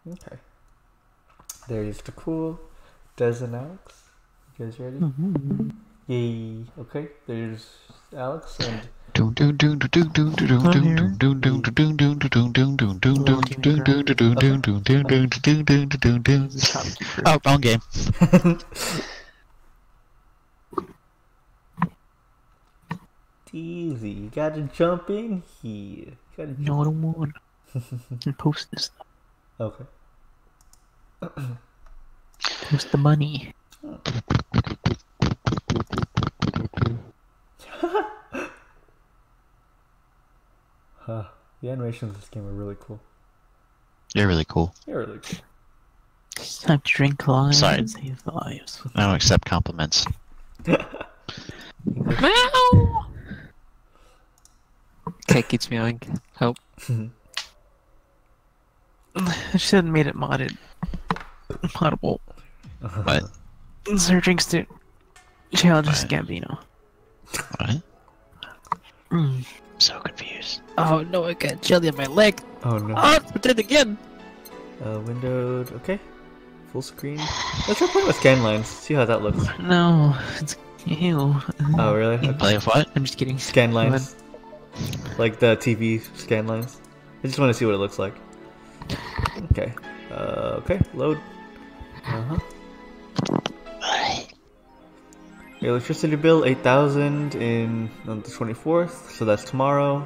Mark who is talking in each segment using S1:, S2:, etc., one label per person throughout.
S1: Okay. There's the cool Des and Alex. You guys ready? Yay. Okay, there's Alex and
S2: oh, wrong game.
S1: Easy. You gotta jump in here.
S2: No, I don't want to post this stuff.
S1: Okay.
S2: Post the money.
S1: The animations of this game are really cool.
S2: They're really cool.
S1: They're really cool.
S2: It's time to drink lives
S3: Sorry.
S2: and save lives.
S3: I don't accept compliments.
S4: Meow! Cat keeps meowing. Help.
S2: I should have made it moddable.
S3: What?
S2: Sir drinks to Childish Gambino.
S3: What?
S2: Mm.
S3: I'm so confused.
S4: Oh no, I got jelly on my leg.
S1: Oh no.
S4: Ah, pretend again.
S1: Windowed. Okay. Full screen. Let's try playing with scan lines. See how that looks.
S2: No, it's ew.
S1: Oh really? Okay.
S3: Play with what?
S2: I'm just kidding.
S1: Scan lines. Like the TV scan lines. I just want to see what it looks like. Okay. Okay. Load. Electricity bill 8,000 on the 24th, so that's tomorrow.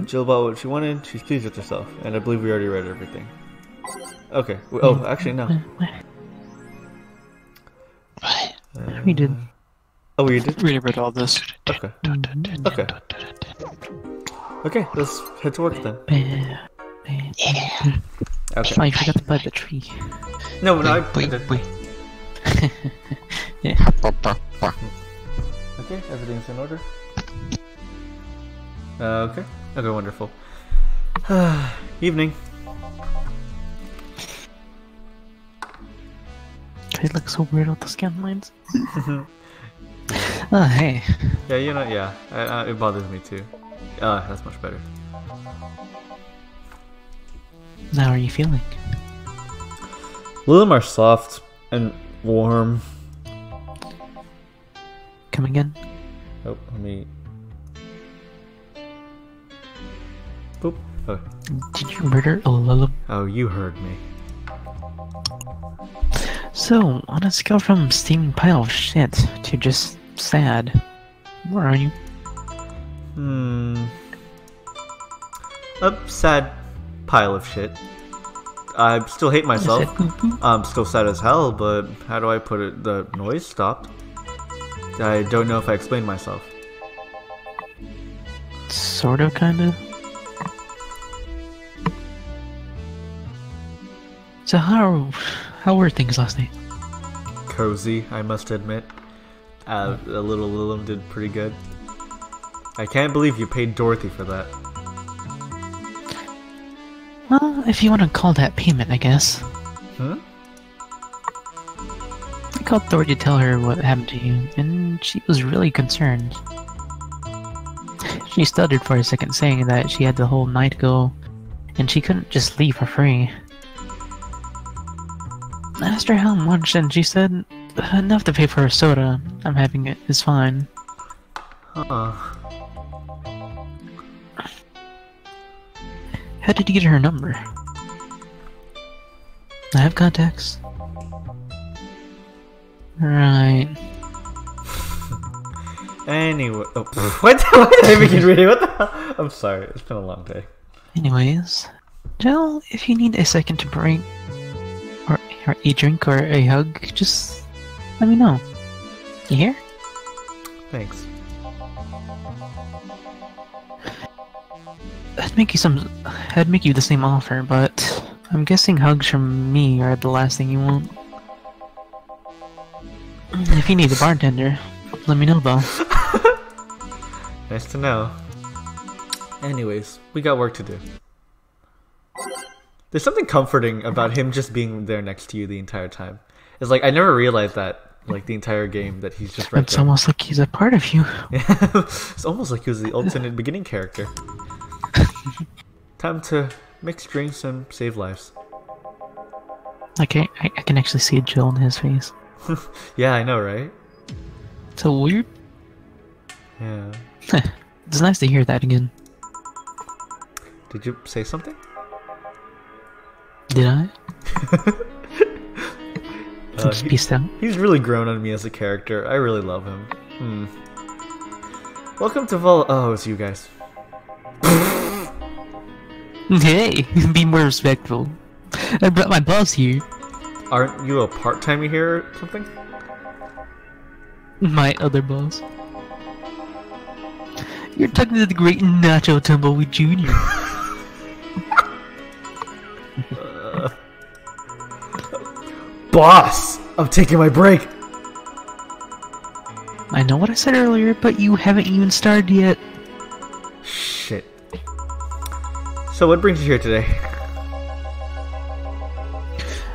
S1: Jill bought what she wanted. She's pleased with herself, and I believe we already read everything. Okay. Oh, actually no.
S2: We did.
S1: Oh, we did.
S4: We read all this.
S1: Okay. Okay. Okay. Let's head to work then. Okay.
S2: Oh, you forgot to buy the tree.
S1: No, no, I
S3: Wait,
S1: did.
S3: wait.
S2: Yeah.
S1: Okay, everything's in order. Okay. Okay, wonderful. Evening.
S2: It looks so weird with the scan lines. Oh, hey.
S1: Yeah, you know, yeah. It bothers me too. That's much better.
S2: How are you feeling?
S1: A little more soft and warm.
S2: Come again?
S1: Oh, let me... Boop. Okay.
S2: Did you murder a lullaby?
S1: Oh, you heard me.
S2: So, on a scale from steaming pile of shit to just sad, where are you?
S1: A sad pile of shit. I still hate myself. I'm still sad as hell, but how do I put it? The noise stopped. I don't know if I explained myself.
S2: Sort of, kind of. So how were things last night?
S1: Cozy, I must admit. A little Lilum did pretty good. I can't believe you paid Dorothy for that.
S2: Well, if you want to call that payment, I guess.
S1: Hmm?
S2: I called Dorothy to tell her what happened to you, and she was really concerned. She stuttered for a second, saying that she had the whole night to go, and she couldn't just leave for free. I asked her how much, and she said, enough to pay for a soda. I'm having it, it's fine.
S1: Huh.
S2: How did you get her number? I have contacts. Right.
S1: Anyway, oh, what? Why did I begin reading? What the hell? I'm sorry, it's been a long day.
S2: Anyways, Jill, if you need a second to break, or a drink or a hug, just let me know. You hear?
S1: Thanks.
S2: I'd make you the same offer, but I'm guessing hugs from me are the last thing you want. If you need a bartender, let me know though.
S1: Nice to know. Anyways, we got work to do. There's something comforting about him just being there next to you the entire time. It's like, I never realized that, like, the entire game, that he's just right
S2: It's
S1: there.
S2: almost like he's a part of you.
S1: It's almost like he was the alternate beginning character. Time to mix drinks and save lives.
S2: Okay, I can actually see a chill on his face.
S1: Yeah, I know, right?
S2: So weird.
S1: Yeah.
S2: It's nice to hear that again.
S1: Did you say something?
S2: Did I? Just peaced out.
S1: He's really grown on me as a character. I really love him. Welcome to Oh, it's you guys.
S2: Hey, be more respectful. I brought my boss here.
S1: Aren't you a part-timer here or something?
S2: My other boss. You're talking to the great Nacho Tumbleweed Jr.
S1: Boss! I'm taking my break!
S2: I know what I said earlier, but you haven't even started yet.
S1: Shit. So what brings you here today?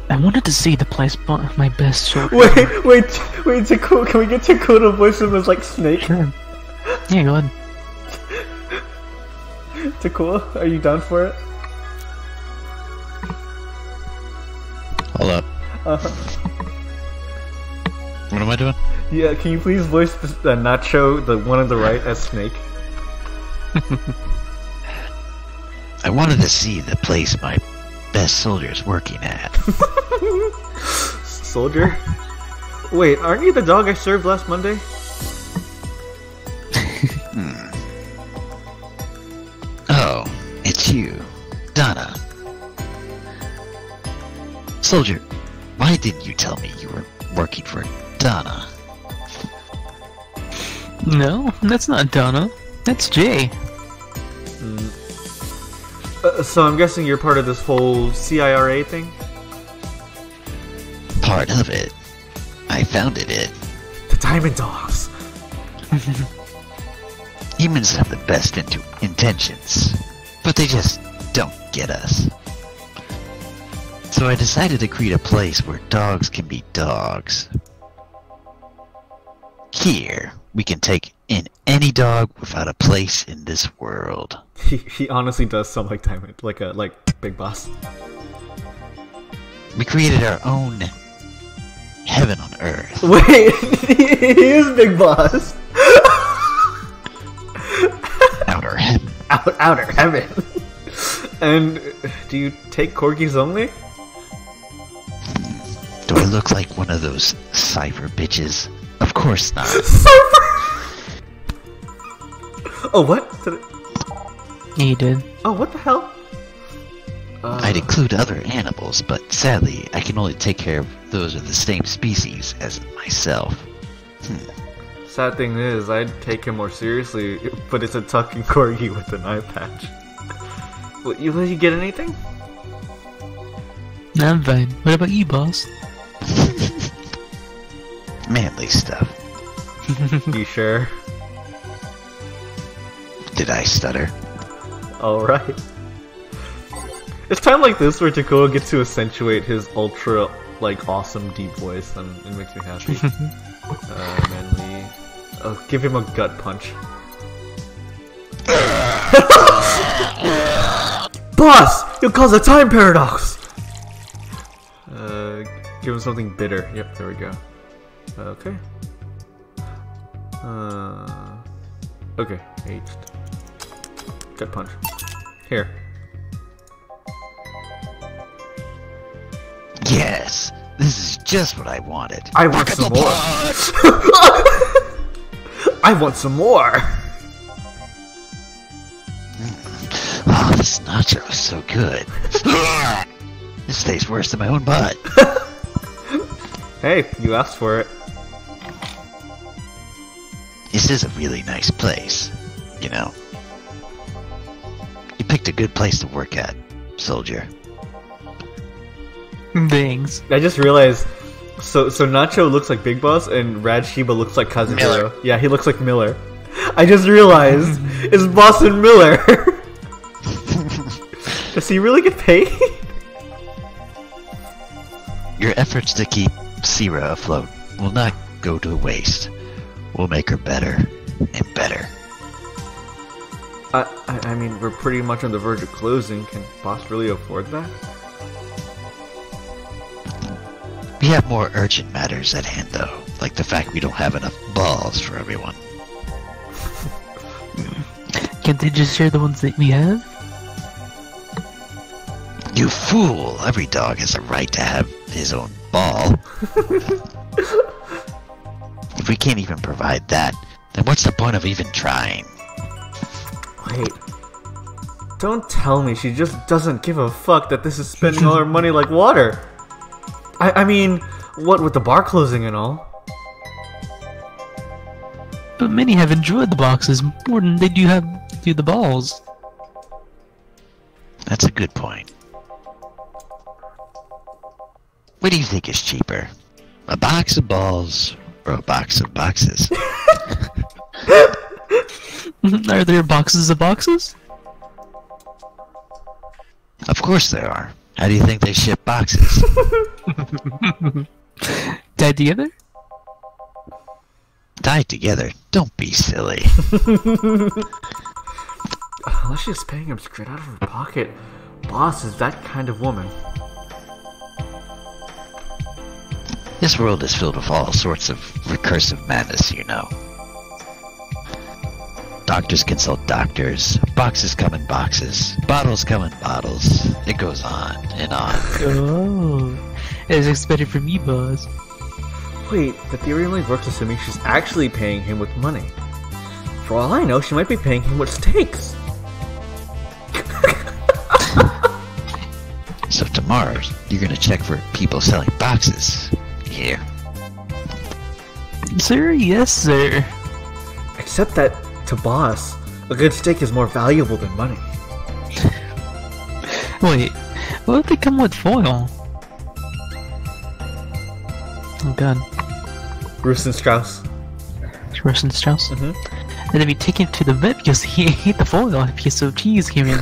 S2: I wanted to see the place, but my best short.
S1: Wait, Takua, can we get Takua to voice him as like Snake?
S2: Sure. Yeah, go ahead.
S1: Takua, are you down for it?
S3: Hold up. What am I doing?
S1: Yeah, can you please voice the Nacho, the one on the right, as Snake?
S3: I wanted to see the place my best soldier's working at.
S1: Soldier? Wait, aren't you the dog I served last Monday?
S3: Oh, it's you, Donna. Soldier, why didn't you tell me you were working for Donna?
S2: No, that's not Donna. That's Jay.
S1: So I'm guessing you're part of this whole CIRA thing?
S3: Part of it. I founded it.
S1: The Diamond Dogs!
S3: Humans have the best intentions, but they just don't get us. So I decided to create a place where dogs can be dogs. Here, we can take in any dog without a place in this world.
S1: He honestly does sound like Diamond, like Big Boss.
S3: We created our own heaven on Earth.
S1: Wait, he is Big Boss!
S3: Outer heaven.
S1: Outer heaven! And do you take corgis only?
S3: Do I look like one of those cypher bitches? Of course not.
S1: Oh, what?
S2: Yeah, you did.
S1: Oh, what the hell?
S3: I'd include other animals, but sadly, I can only take care of those of the same species as myself.
S1: Sad thing is, I'd take him more seriously, but it's a talking corgi with an eye patch. Will you get anything?
S2: I'm fine. What about you, boss?
S3: Manly stuff.
S1: You sure?
S3: Did I stutter?
S1: Alright. It's time like this where Takua gets to accentuate his ultra, awesome deep voice, and it makes me happy. Manly. Oh, give him a gut punch. Boss! You'll cause a time paradox! Give him something bitter. Yep, there we go. Okay. Okay, aged. Gut punch. Here.
S3: Yes! This is just what I wanted.
S1: I want some more! I want some more!
S3: Oh, this nacho is so good. This tastes worse than my own butt.
S1: Hey, you asked for it.
S3: This is a really nice place, you know. You picked a good place to work at, soldier.
S2: Thanks.
S1: I just realized, so Nacho looks like Big Boss and Rad Shiba looks like Kazuhiro.
S3: Miller.
S1: Yeah, he looks like Miller. I just realized, it's Boss and Miller. Does he really get paid?
S3: Your efforts to keep Sierra afloat will not go to waste. We'll make her better and better.
S1: I mean, we're pretty much on the verge of closing. Can boss really afford that?
S3: We have more urgent matters at hand, though, like the fact we don't have enough balls for everyone.
S2: Can't they just share the ones that we have?
S3: You fool! Every dog has a right to have his own ball. If we can't even provide that, then what's the point of even trying?
S1: Wait. Don't tell me she just doesn't give a fuck that this is spending all her money like water. I mean, what with the bar closing and all?
S2: But many have enjoyed the boxes more than they do the balls.
S3: That's a good point. What do you think is cheaper? A box of balls or a box of boxes?
S2: Are there boxes of boxes?
S3: Of course there are. How do you think they ship boxes?
S2: Tied together?
S3: Tied together? Don't be silly.
S1: Unless she's paying him straight out of her pocket. Boss is that kind of woman.
S3: This world is filled with all sorts of recursive madness, you know. Doctors consult doctors, boxes come in boxes, bottles come in bottles. It goes on and on.
S2: Oh, as expected from me, boss.
S1: Wait, the theory only works assuming she's actually paying him with money. For all I know, she might be paying him with steaks.
S3: So tomorrow, you're gonna check for people selling boxes. Here.
S2: Sir, yes, sir.
S1: Except that, to boss, a good steak is more valuable than money.
S2: Wait, what if they come with foil? Oh god.
S1: Bruce and Strauss.
S2: Russian Strauss?
S1: Mm-hmm.
S2: And then we take him to the vet because he ate the foil and a piece of cheese came in.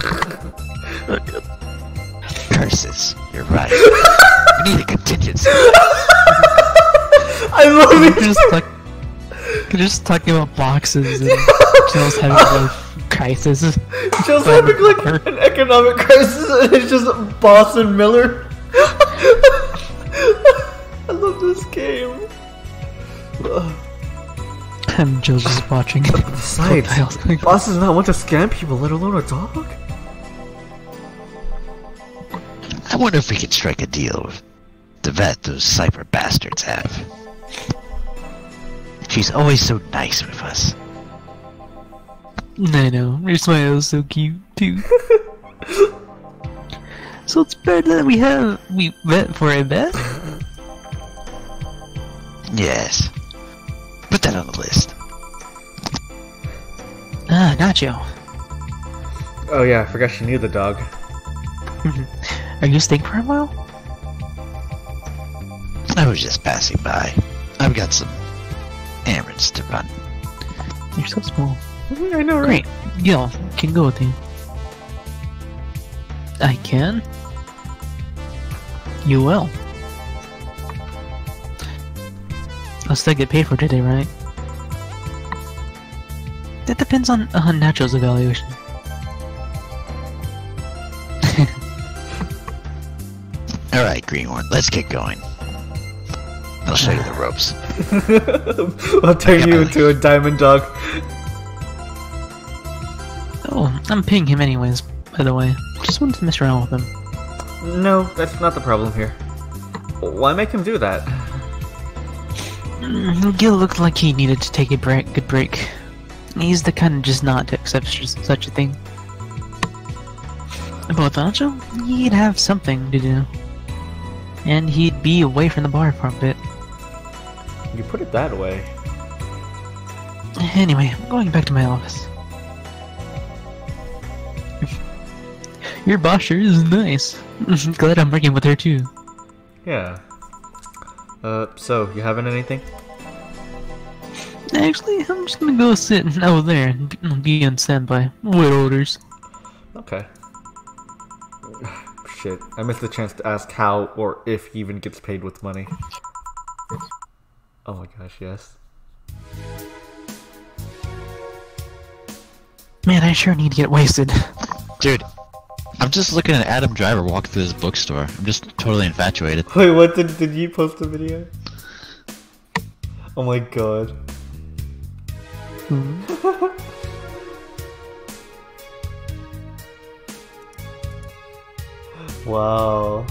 S3: Curses. You're right. We need a contingency.
S1: I love it!
S2: We're just talking about boxes and Jill's having a crisis.
S1: Jill's having like an economic crisis and it's just Boss and Miller. I love this game.
S2: And Jill's just watching.
S1: Besides, Boss does not want to scam people, let alone a dog.
S3: I wonder if we could strike a deal with the vet those Cypher bastards have. She's always so nice with us.
S2: I know, your smile is so cute too. So it's better that we vet for a vet?
S3: Yes. Put that on the list.
S2: Ah, Nacho.
S1: Oh yeah, I forgot she knew the dog.
S2: Are you staying for a while?
S3: I was just passing by. I've got some errands to run.
S2: You're so small.
S1: I know, right?
S2: Great. Gil, can go with you. I can? You will. I'll still get paid for today, right? That depends on Nacho's evaluation.
S3: Alright, Greenhorn, let's get going. I'll show you the ropes.
S1: I'll turn you into a diamond dog.
S2: Oh, I'm paying him anyways, by the way. Just wanted to mess around with him.
S1: No, that's not the problem here. Why make him do that?
S2: Gil looked like he needed to take a good break. He's the kind of just not to accept such a thing. But with Nacho, he'd have something to do. And he'd be away from the bar for a bit.
S1: You put it that way.
S2: Anyway, I'm going back to my office. Your boss sure is nice. Glad I'm working with her too.
S1: Yeah. So, you having anything?
S2: Actually, I'm just gonna go sit over there and be on standby. With orders.
S1: Okay. Shit, I missed the chance to ask how or if he even gets paid with money. Oh my gosh, yes.
S2: Man, I sure need to get wasted.
S3: Dude, I'm just looking at Adam Driver walk through this bookstore. I'm just totally infatuated.
S1: Wait, what did you post a video? Oh my god. Wow.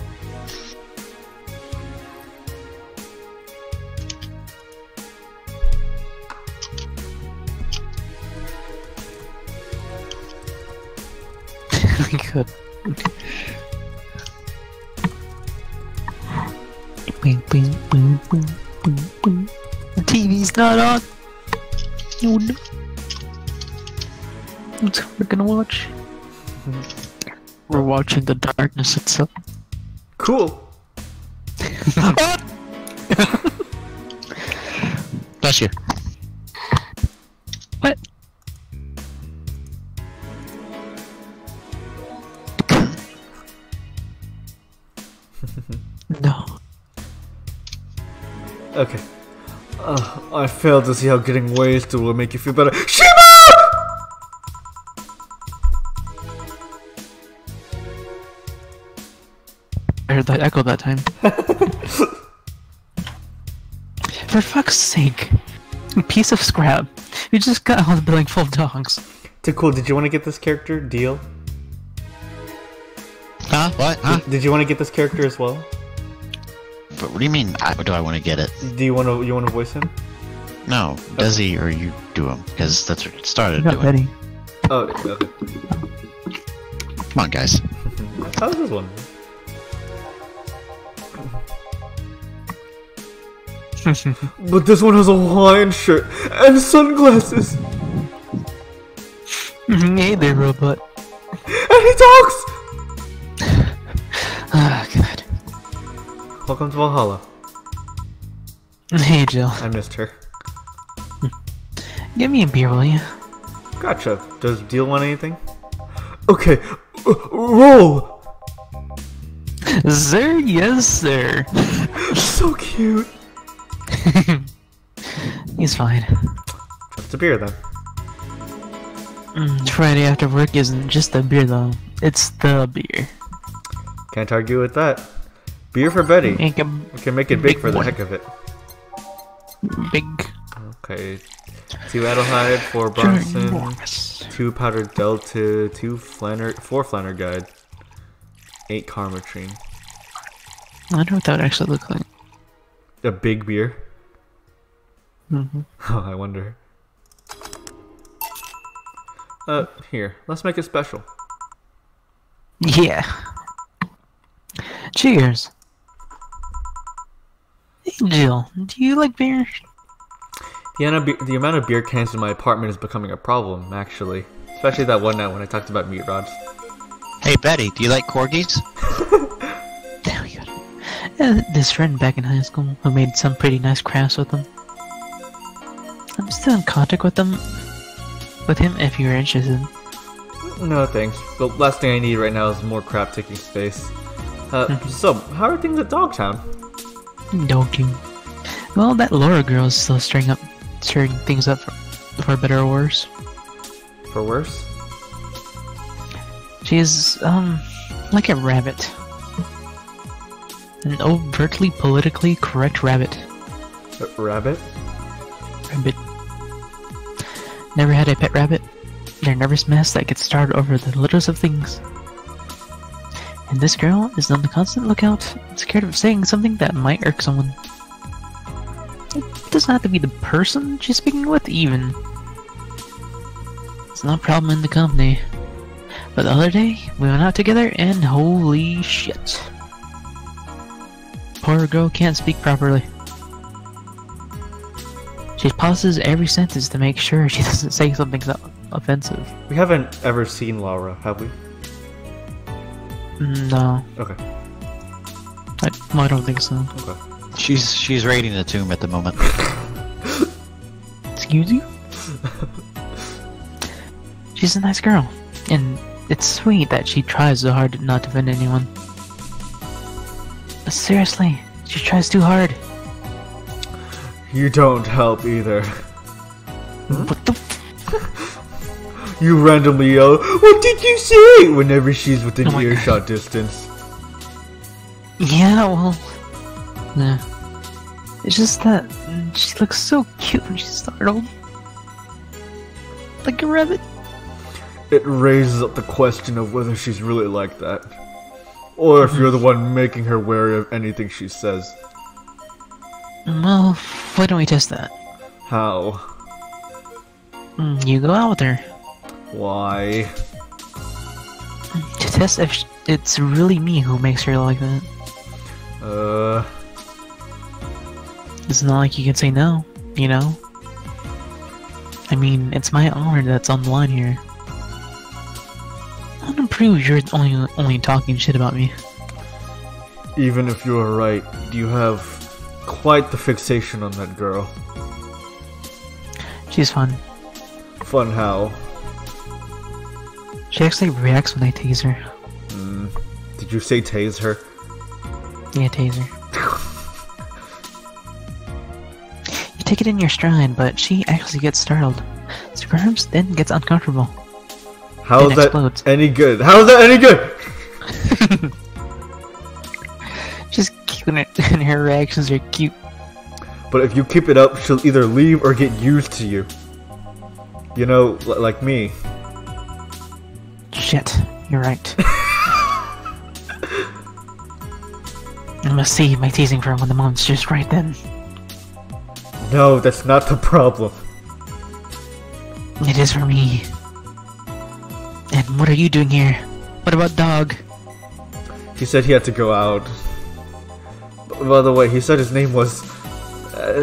S2: Good. Boom, boom, boom, boom, boom, boom. The TV's not on. No, no. What's we're gonna watch? We're watching The Darkness itself.
S1: Cool.
S3: Bless you.
S2: What? No.
S1: Okay. I failed to see how getting wasted will make you feel better. Shiba!
S2: I heard that echo that time. For fuck's sake. Piece of scrap. You just got on a building full of dogs.
S1: Too cool. Did you want to get this character? Deal?
S3: Huh? What? Huh?
S1: Did you want to get this character as well?
S3: But what do you mean? Do I want to get it?
S1: Do you want to voice him?
S3: No, does he or you do him? Because that's what it started
S2: Not
S3: doing.
S2: ready.
S1: Oh, okay.
S3: Come on, guys.
S1: How's this one? But this one has a Hawaiian shirt and sunglasses.
S2: Hey there, robot.
S1: And he talks!
S2: Ah, God.
S1: Welcome to Valhalla.
S2: Hey, Jill.
S1: I missed her.
S2: Give me a beer, will you?
S1: Gotcha. Does Deal want anything? Okay. Roll!
S2: Sir, yes, sir.
S1: So cute.
S2: He's fine.
S1: It's a beer then.
S2: Friday after work isn't just the beer, though. It's the beer.
S1: Can't argue with that. Beer for Betty.
S2: Make a
S1: We can make it big for the
S2: one.
S1: heck of it.
S2: big...
S1: Okay. 2 Adelhyde, 4 Bronson,
S2: Ginormous.
S1: 2 Powdered Delta, 4 Flanner Guide, 8 Karmatrine.
S2: I wonder what that would actually look like.
S1: A big beer?
S2: Mm-hmm.
S1: Oh, I wonder. Here. Let's make it special.
S2: Yeah. Cheers. Hey, Jill, do you like beer?
S1: The amount of beer cans in my apartment is becoming a problem, actually. Especially that one night when I talked about meat rods.
S3: Hey, Betty, do you like corgis?
S2: There we go. This friend back in high school who made some pretty nice crafts with them. I'm still in contact with him if you're interested.
S1: No thanks. The last thing I need right now is more crap taking space. So, how are things at Dogtown?
S2: Don't you? Well, that Laura girl is still stirring things up for better or worse.
S1: For worse?
S2: She's, like a rabbit. An overtly politically correct rabbit.
S1: A rabbit?
S2: Rabbit. Never had a pet rabbit. They're a nervous mess that gets started over the littlest of things. And this girl is on the constant lookout, scared of saying something that might irk someone. It doesn't have to be the person she's speaking with, even. It's not a problem in the company. But the other day, we went out together and holy shit. Poor girl can't speak properly. She pauses every sentence to make sure she doesn't say something offensive.
S1: We haven't ever seen Laura, have we?
S2: No,
S1: Okay.
S2: I don't think so.
S1: Okay.
S3: She's raiding the tomb at the moment.
S2: Excuse you? She's a nice girl, and it's sweet that she tries so hard not to offend anyone. But seriously, she tries too hard.
S1: You don't help either.
S2: What the
S1: You randomly yell, "What did you say?" whenever she's within
S2: Oh my
S1: earshot distance.
S2: Yeah, well, yeah. It's just that she looks so cute when she's startled. Like a rabbit.
S1: It raises up the question of whether she's really like that. Or if you're the one making her wary of anything she says.
S2: Well, why don't we test that?
S1: How?
S2: You go out with her.
S1: Why?
S2: To test if it's really me who makes her like that. It's not like you can say no, you know? I mean, it's my honor that's on the line here. I want to prove you're only talking shit about me.
S1: Even if you're right, you have quite the fixation on that girl.
S2: She's fun.
S1: Fun how?
S2: She actually reacts when I tease her.
S1: Did you say tase her?
S2: Yeah, tase her. You take it in your stride, but she actually gets startled. Squirms, then gets uncomfortable.
S1: How's
S2: Then
S1: that
S2: explodes.
S1: any good? How's that any good?
S2: She's cute and her reactions are cute.
S1: But if you keep it up, she'll either leave or get used to you. You know, like me.
S2: Shit, you're right. I must see my teasing for when the monster's right then.
S1: No, that's not the problem.
S2: It is for me. And what are you doing here? What about dog?
S1: He said he had to go out. By the way, he said his name was...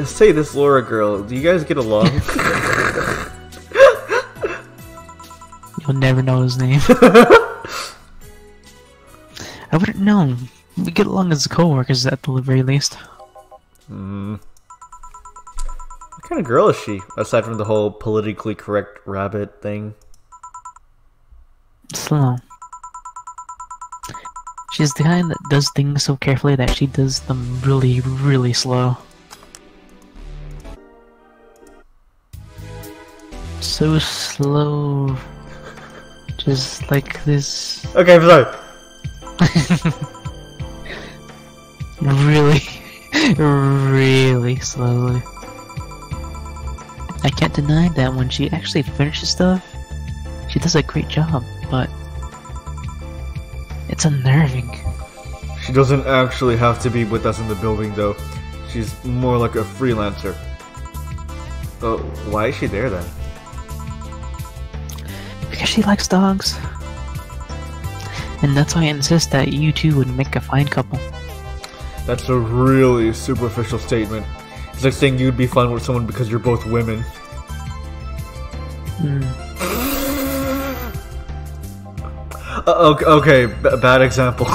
S1: say this Laura girl, do you guys get along?
S2: You'll never know his name. I wouldn't know. We get along as co-workers at the very least.
S1: What kind of girl is she, aside from the whole politically correct rabbit thing?
S2: Slow. She's the kind that does things so carefully that she does them really, really slow. So slow. Just like this.
S1: Okay, I'm sorry.
S2: Really, really slowly. I can't deny that when she actually finishes stuff, she does a great job, but it's unnerving.
S1: She doesn't actually have to be with us in the building, though. She's more like a freelancer. Oh, why is she there then?
S2: Because she likes dogs. And that's why I insist that you two would make a fine couple.
S1: That's a really superficial statement. It's like saying you'd be fun with someone because you're both women. Okay, bad example.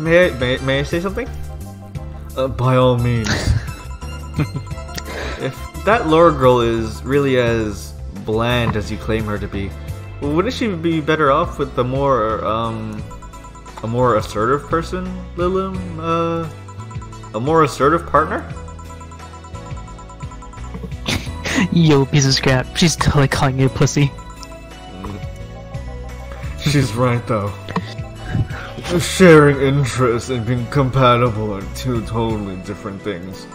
S1: May I say something? By all means. If that Laura girl is really as bland as you claim her to be, wouldn't she be better off with a more assertive person, Lilum? A more assertive partner?
S2: Yo, piece of scrap. She's totally calling you a pussy.
S1: She's right, though. Sharing interests and being compatible are two totally different things.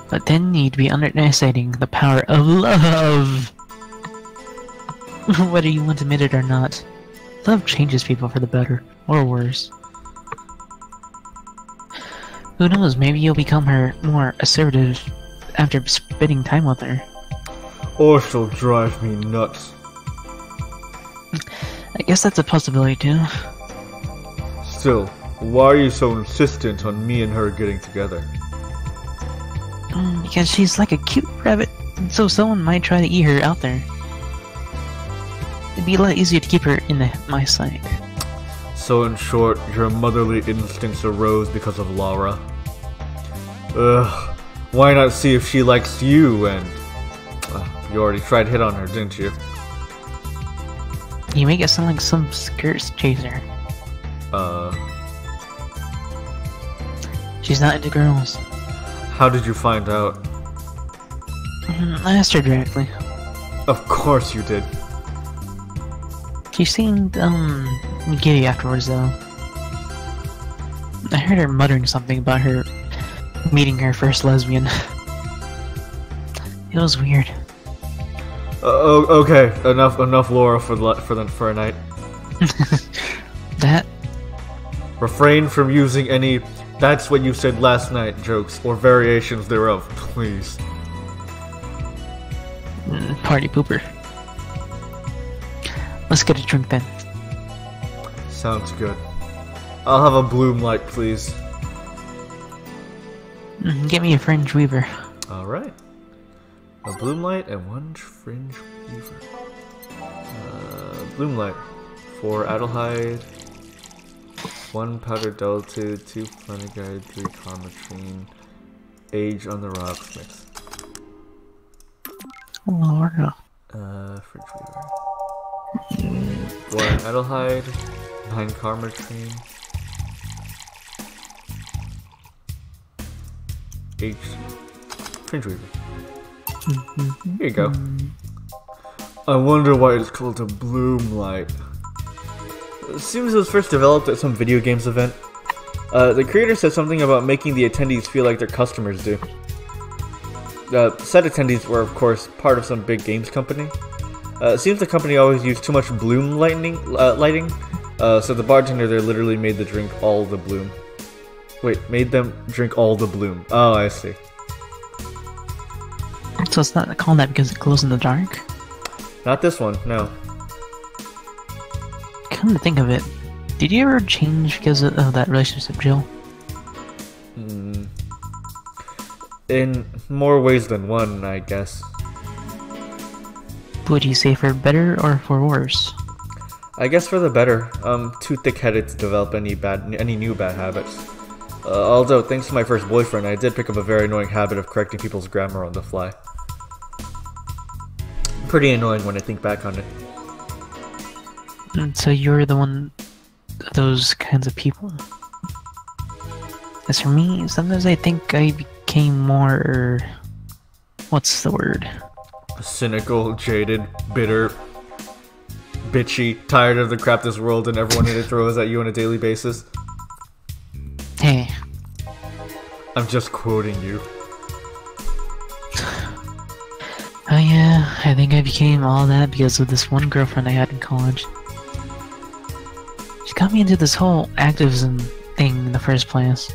S2: But then you'd be underestimating the power of love. Whether you want to admit it or not, love changes people for the better, or worse. Who knows, maybe you'll become her more assertive after spending time with her.
S1: Or she'll drive me nuts.
S2: I guess that's a possibility too.
S1: Still, why are you so insistent on me and her getting together?
S2: Because she's like a cute rabbit, and so someone might try to eat her out there. It'd be a lot easier to keep her in my sight.
S1: So in short, your motherly instincts arose because of Laura. Ugh, why not see if she likes you and... you already tried to hit on her, didn't you?
S2: You make it sound like some skirts chaser.
S1: Uh...
S2: She's not into girls.
S1: How did you find out?
S2: I asked her directly.
S1: Of course you did.
S2: She seemed, giddy afterwards, though. I heard her muttering something about her meeting her first lesbian. It was weird.
S1: Okay, enough Laura for a night.
S2: That?
S1: Refrain from using any "that's what you said last night" jokes or variations thereof, please.
S2: Party pooper. Let's get a drink then.
S1: Sounds good. I'll have a bloom light, please.
S2: Get me a fringe weaver.
S1: Alright. A bloom light and one fringe weaver. Bloom light. 4 Adelhyde. 1 powdered delta, 2 flanagide, 3 carmatrine. Age on the rocks mix.
S2: Oh, Lord.
S1: Fringe weaver. 1 Adelhyde. 9 carmatrine. Age. Fringe weaver. Here you go. I wonder why it's called a bloom light. It seems it was first developed at some video games event. The creator said something about making the attendees feel like their customers do. Said attendees were, of course, part of some big games company. It seems the company always used too much bloom lighting, so the bartender there literally made the drink all the bloom. Wait, made them drink all the bloom. Oh, I see.
S2: So it's not called that because it glows in the dark?
S1: Not this one, no.
S2: Come to think of it, did you ever change because of that relationship, Jill?
S1: In more ways than one, I guess.
S2: Would you say for better or for worse?
S1: I guess for the better. I'm too thick-headed to develop any new bad habits. Although, thanks to my first boyfriend, I did pick up a very annoying habit of correcting people's grammar on the fly. Pretty annoying when I think back on it.
S2: So you're the one of those kinds of people. As for me, sometimes I think I became more... what's the word?
S1: Cynical, jaded, bitter, bitchy, tired of the crap this world and everyone it throws at you on a daily basis.
S2: Hey.
S1: I'm just quoting you.
S2: Oh yeah, I think I became all that because of this one girlfriend I had in college. She got me into this whole activism thing in the first place.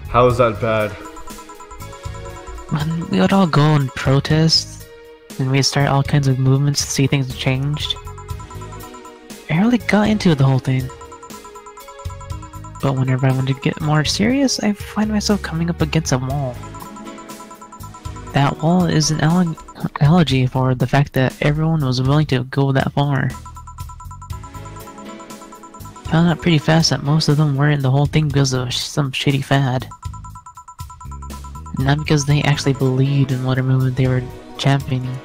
S1: How is that bad?
S2: When we would all go and protest, and we'd start all kinds of movements to see things changed. I really got into the whole thing. But whenever I wanted to get more serious, I find myself coming up against a wall. That wall is an elegy for the fact that everyone was willing to go that far. Found out pretty fast that most of them weren't in the whole thing because of some shitty fad. Not because they actually believed in whatever movement they were championing.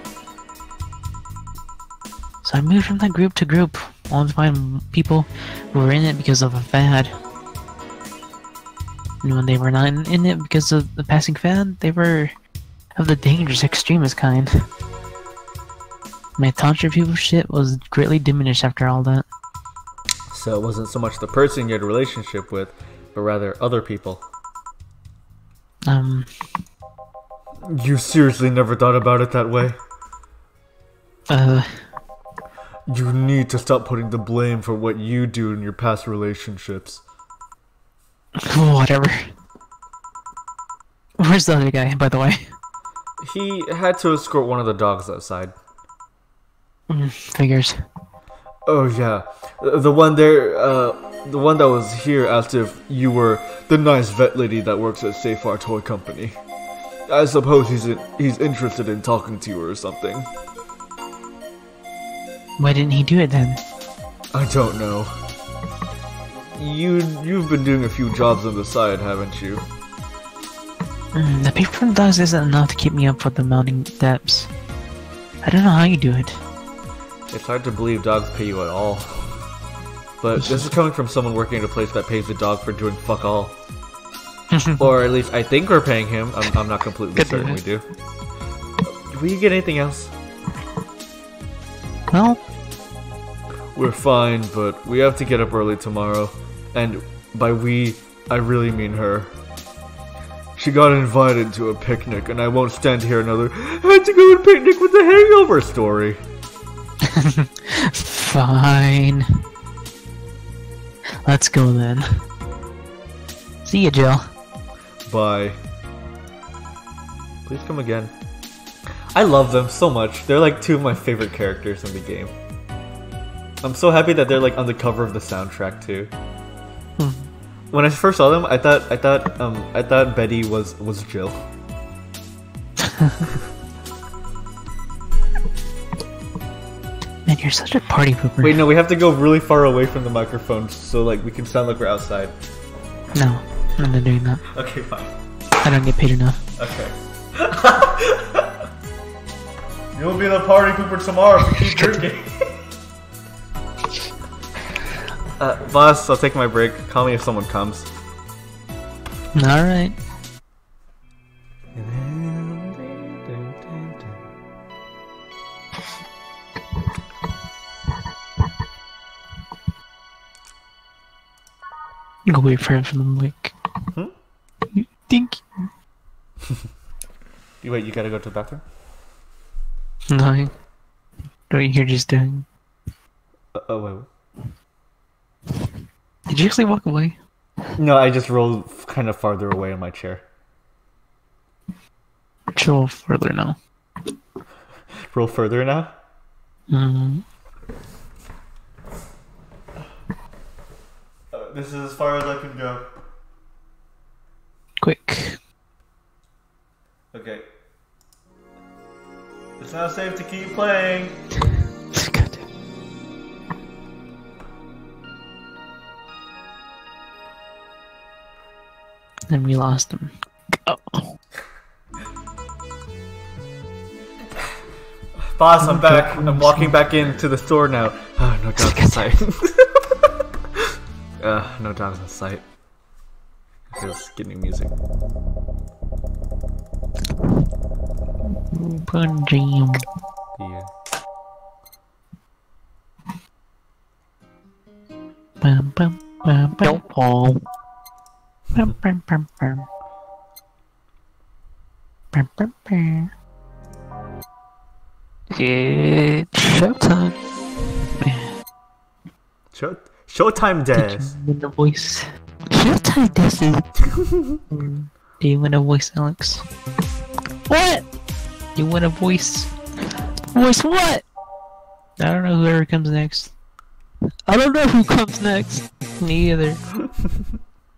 S2: So I moved from that group to group, only to find people who were in it because of a fad. And when they were not in it because of the passing fad, they were of the dangerous extremist kind. My torture people shit was greatly diminished after all that.
S1: So it wasn't so much the person you had a relationship with, but rather other people. You seriously never thought about it that way? You need to stop putting the blame for what you do in your past relationships.
S2: Whatever. Where's the other guy, by the way?
S1: He had to escort one of the dogs outside.
S2: Figures.
S1: Oh yeah, the one there, the one that was here asked if you were the nice vet lady that works at Safar Toy Company. I suppose he's interested in talking to you or something.
S2: Why didn't he do it then?
S1: I don't know. You've been doing a few jobs on the side, haven't you?
S2: The pay from dogs isn't enough to keep me up for the mounting depths. I don't know how you do it.
S1: It's hard to believe dogs pay you at all. But this is coming from someone working at a place that pays the dog for doing fuck all. Or at least I think we're paying him. I'm not completely
S2: Could be
S1: certain we
S2: that.
S1: do. Will you get anything else?
S2: Well,
S1: We're fine, but we have to get up early tomorrow. And by we, I really mean her. She got invited to a picnic, and I won't stand to hear another had to go and picnic with the hangover story.
S2: fine. Let's go then. See ya, Jill.
S1: Bye. Please come again. I love them so much. They're like two of my favorite characters in the game. I'm so happy that they're like on the cover of the soundtrack too. When I first saw them, I thought Betty was Jill.
S2: Man, you're such a party pooper.
S1: Wait, no, we have to go really far away from the microphone so like we can sound like we're outside.
S2: No, I'm not doing that.
S1: Okay, fine.
S2: I don't get paid enough.
S1: Okay. You'll be the party pooper tomorrow if you keep drinking. Boss, I'll take my break. Call me if someone comes.
S2: Alright. Go wait for him from the mic. You think?
S1: Wait, you gotta go to the bathroom?
S2: No. Don't you hear just doing?
S1: Oh, wait.
S2: Did you actually walk away?
S1: No, I just rolled kind of farther away in my chair.
S2: Chill further now.
S1: Roll further now?
S2: Mm-hmm.
S1: This is as far as I can go.
S2: Quick.
S1: Okay. It's not safe to keep playing.
S2: God. Then we lost him. Oh.
S1: Boss, I'm back. I'm walking back into the store now. Oh, no dogs in sight. No dogs in sight. It feels getting music.
S2: Jam.
S1: Yeah.
S2: Bum, bum, bum, bum. Don't fall. Bum, bum, bum, bum. Bum, bum, bum. It's showtime.
S1: Showtime,
S2: Did
S1: Des.
S2: you win the voice? Showtime, Desi. Do you win a voice, Alex? What? You win a voice? Voice what? I don't know whoever comes next. I don't know who comes next. Me either.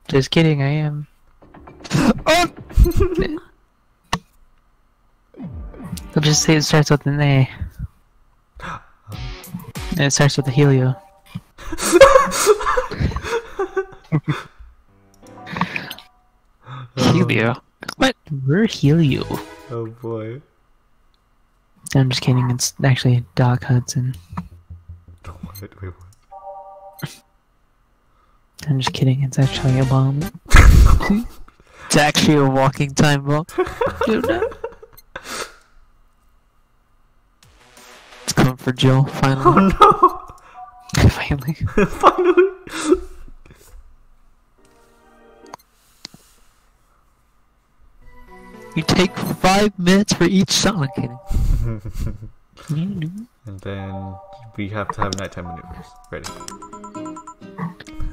S2: Just kidding, I am. Oh! I'll just say it starts with an A. And it starts with a Helio. Helio? What? We're Helio.
S1: Oh boy.
S2: I'm just kidding, it's actually Doc Hudson.
S1: Wait, what?
S2: I'm just kidding, it's actually a bomb. It's actually a walking time bomb. You know? It's coming for Jill, finally.
S1: Oh
S2: Finally.
S1: no! Finally!
S2: You take 5 minutes for each song. I'm kidding.
S1: And then we have to have nighttime maneuvers ready.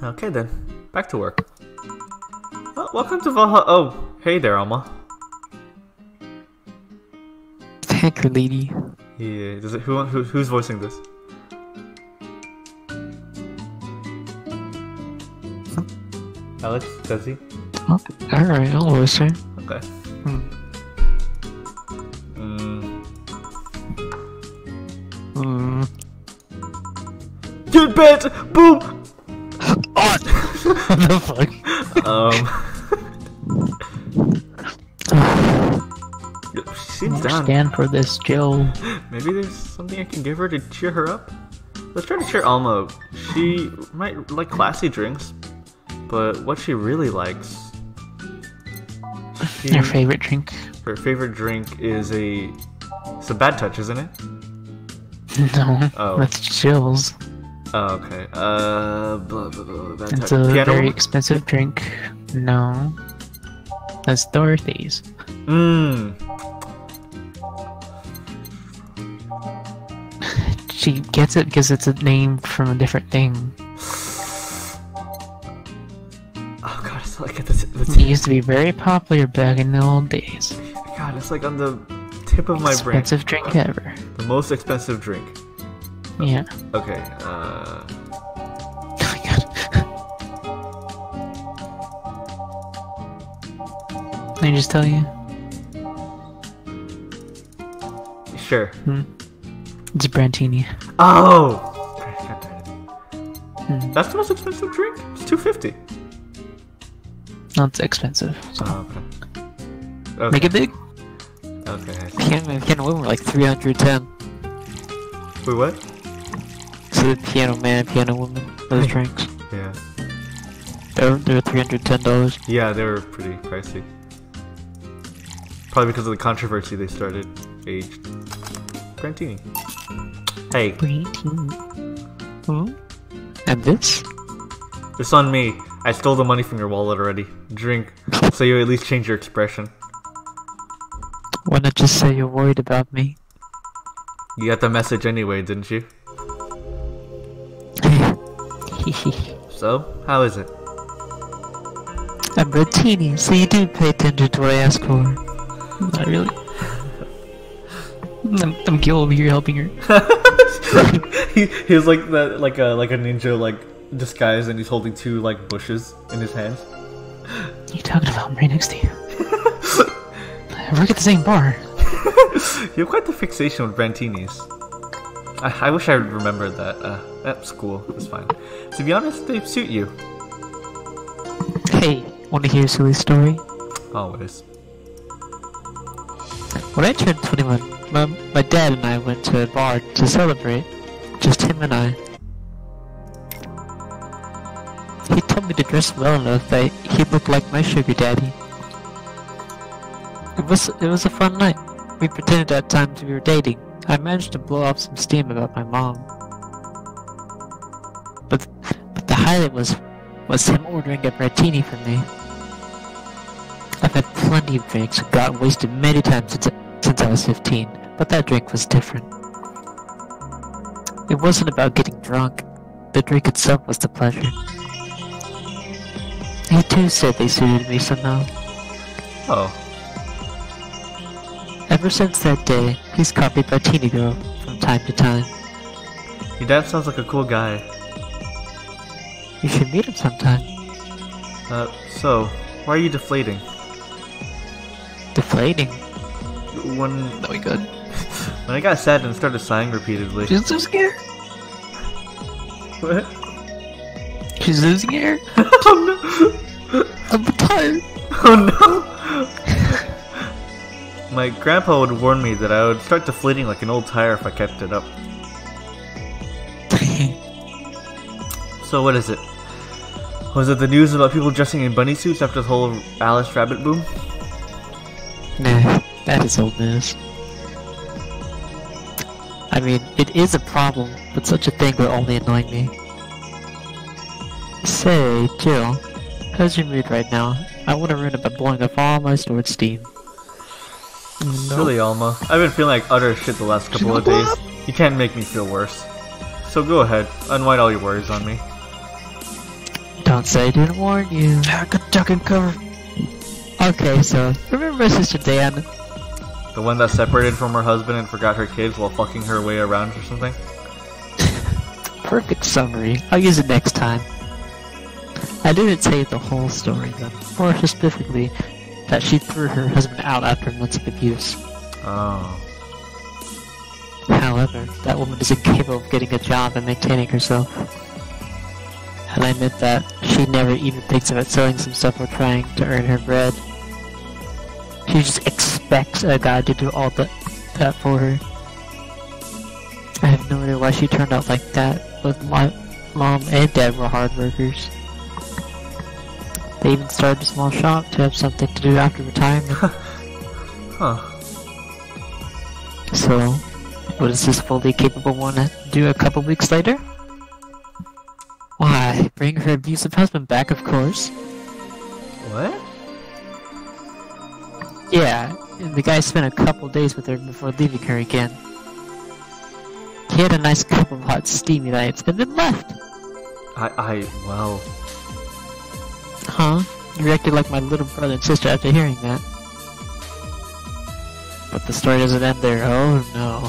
S1: Okay then, back to work. Oh, welcome to Valhalla. Oh, hey there, Alma.
S2: Thank you, lady.
S1: Yeah, does it? Who's voicing this? Alex, does he?
S2: Oh, alright, I'll voice her.
S1: Okay. Get bit! Boom!
S2: What the fuck?
S1: She seems down.
S2: Stand for this, Jill.
S1: Maybe there's something I can give her to cheer her up? Let's try to cheer Alma up. She might like classy drinks, but what she really likes
S2: Your favorite drink?
S1: Her favorite drink is it's a bad touch, isn't it?
S2: No,
S1: Oh.
S2: that's Jill's.
S1: Oh, okay. Blah, blah, blah, bad
S2: It's
S1: touch.
S2: a
S1: Piano?
S2: very expensive drink. No, that's Dorothy's.
S1: Mmm.
S2: She gets it because it's a name from a different thing.
S1: Oh god, it's like
S2: It
S1: the
S2: used to be very popular back in the old days.
S1: God, it's like on the tip of my brain.
S2: Expensive drink ever.
S1: The most expensive drink.
S2: Yeah.
S1: Okay,
S2: Oh my god. Can I just tell you?
S1: sure.
S2: It's a Brantini.
S1: Oh! God damn it.
S2: Hmm.
S1: That's the most expensive drink? It's $2.50.
S2: No, it's expensive. So.
S1: Oh, okay.
S2: Make it big.
S1: Okay.
S4: Piano women were like 310.
S1: Wait, what?
S4: So the piano man, piano woman, those drinks.
S1: Yeah.
S4: They're $310.
S1: Yeah, they were pretty pricey. Probably because of the controversy they started. Aged. Brantini. Hey,
S2: Brantini.
S4: And this?
S1: it's on me. I stole the money from your wallet already. Drink, so you at least change your expression.
S4: Why not just say you're worried about me?
S1: You got the message anyway, didn't you? So, how is it?
S4: I'm Brantini, so you do pay attention to what I ask for.
S2: Not really. I'm Gil over here helping her.
S1: he was like that, like a ninja, like disguised, and he's holding two like bushes in his hands.
S2: What are you talking about? I'm right next to you. I work at the same bar.
S1: You have quite the fixation with Brantinis. I wish I remembered that. That's cool. It's fine. To be honest, they suit you.
S4: Hey, wanna hear a silly story?
S1: Always.
S4: When I turned 21, my dad and I went to a bar to celebrate. Just him and I. He told me to dress well enough that he looked like my sugar daddy. It was a fun night. We pretended at times we were dating. I managed to blow off some steam about my mom. But the highlight was him ordering a martini for me. I've had plenty of drinks and gotten wasted many times since I was 15, but that drink was different. It wasn't about getting drunk. The drink itself was the pleasure. He too said they suited me somehow.
S1: Oh.
S4: Ever since that day, he's copied Martini Girl from time to time.
S1: Your dad sounds like a cool guy.
S4: You should meet him sometime.
S1: So, why are you deflating?
S4: Deflating.
S1: When
S2: Oh my god.
S1: I got sad and started sighing repeatedly.
S2: She's so scared.
S1: What?
S2: She's losing hair.
S1: Oh no!
S2: I'm tired.
S1: Oh no! My grandpa would warn me that I would start deflating like an old tire if I kept it up. So what is it? Was it the news about people dressing in bunny suits after the whole Alice Rabbit boom?
S4: Nah, that is old news. I mean, it is a problem, but such a thing will only annoy me. Say, Jill, how's your mood right now? I want to ruin it by blowing off all my stored steam.
S1: Silly Alma. I've been feeling like utter shit the last couple of days. You can't make me feel worse. So go ahead, unwind all your worries on me.
S4: Don't say I didn't warn you.
S2: Good duck and cover.
S4: Okay, so, remember my sister Diana?
S1: The one that separated from her husband and forgot her kids while fucking her way around or something?
S4: Perfect summary. I'll use it next time. I didn't say the whole story, though. More specifically, that she threw her husband out after months of abuse.
S1: Oh.
S4: However, that woman is incapable of getting a job and maintaining herself. And I meant that she never even thinks about selling some stuff or trying to earn her bread. She just expects a guy to do all that for her. I have no idea why she turned out like that, but my mom and dad were hard workers. They even started a small shop to have something to do after retirement.
S1: Huh.
S4: So, what does this fully capable one do a couple weeks later? Why, bring her abusive husband back, of course.
S1: What?
S4: Yeah, and the guy spent a couple days with her before leaving her again. He had a nice cup of hot steamy nights and then left.
S1: Well...
S4: Huh? You reacted like my little brother and sister after hearing that. But the story doesn't end there, oh no.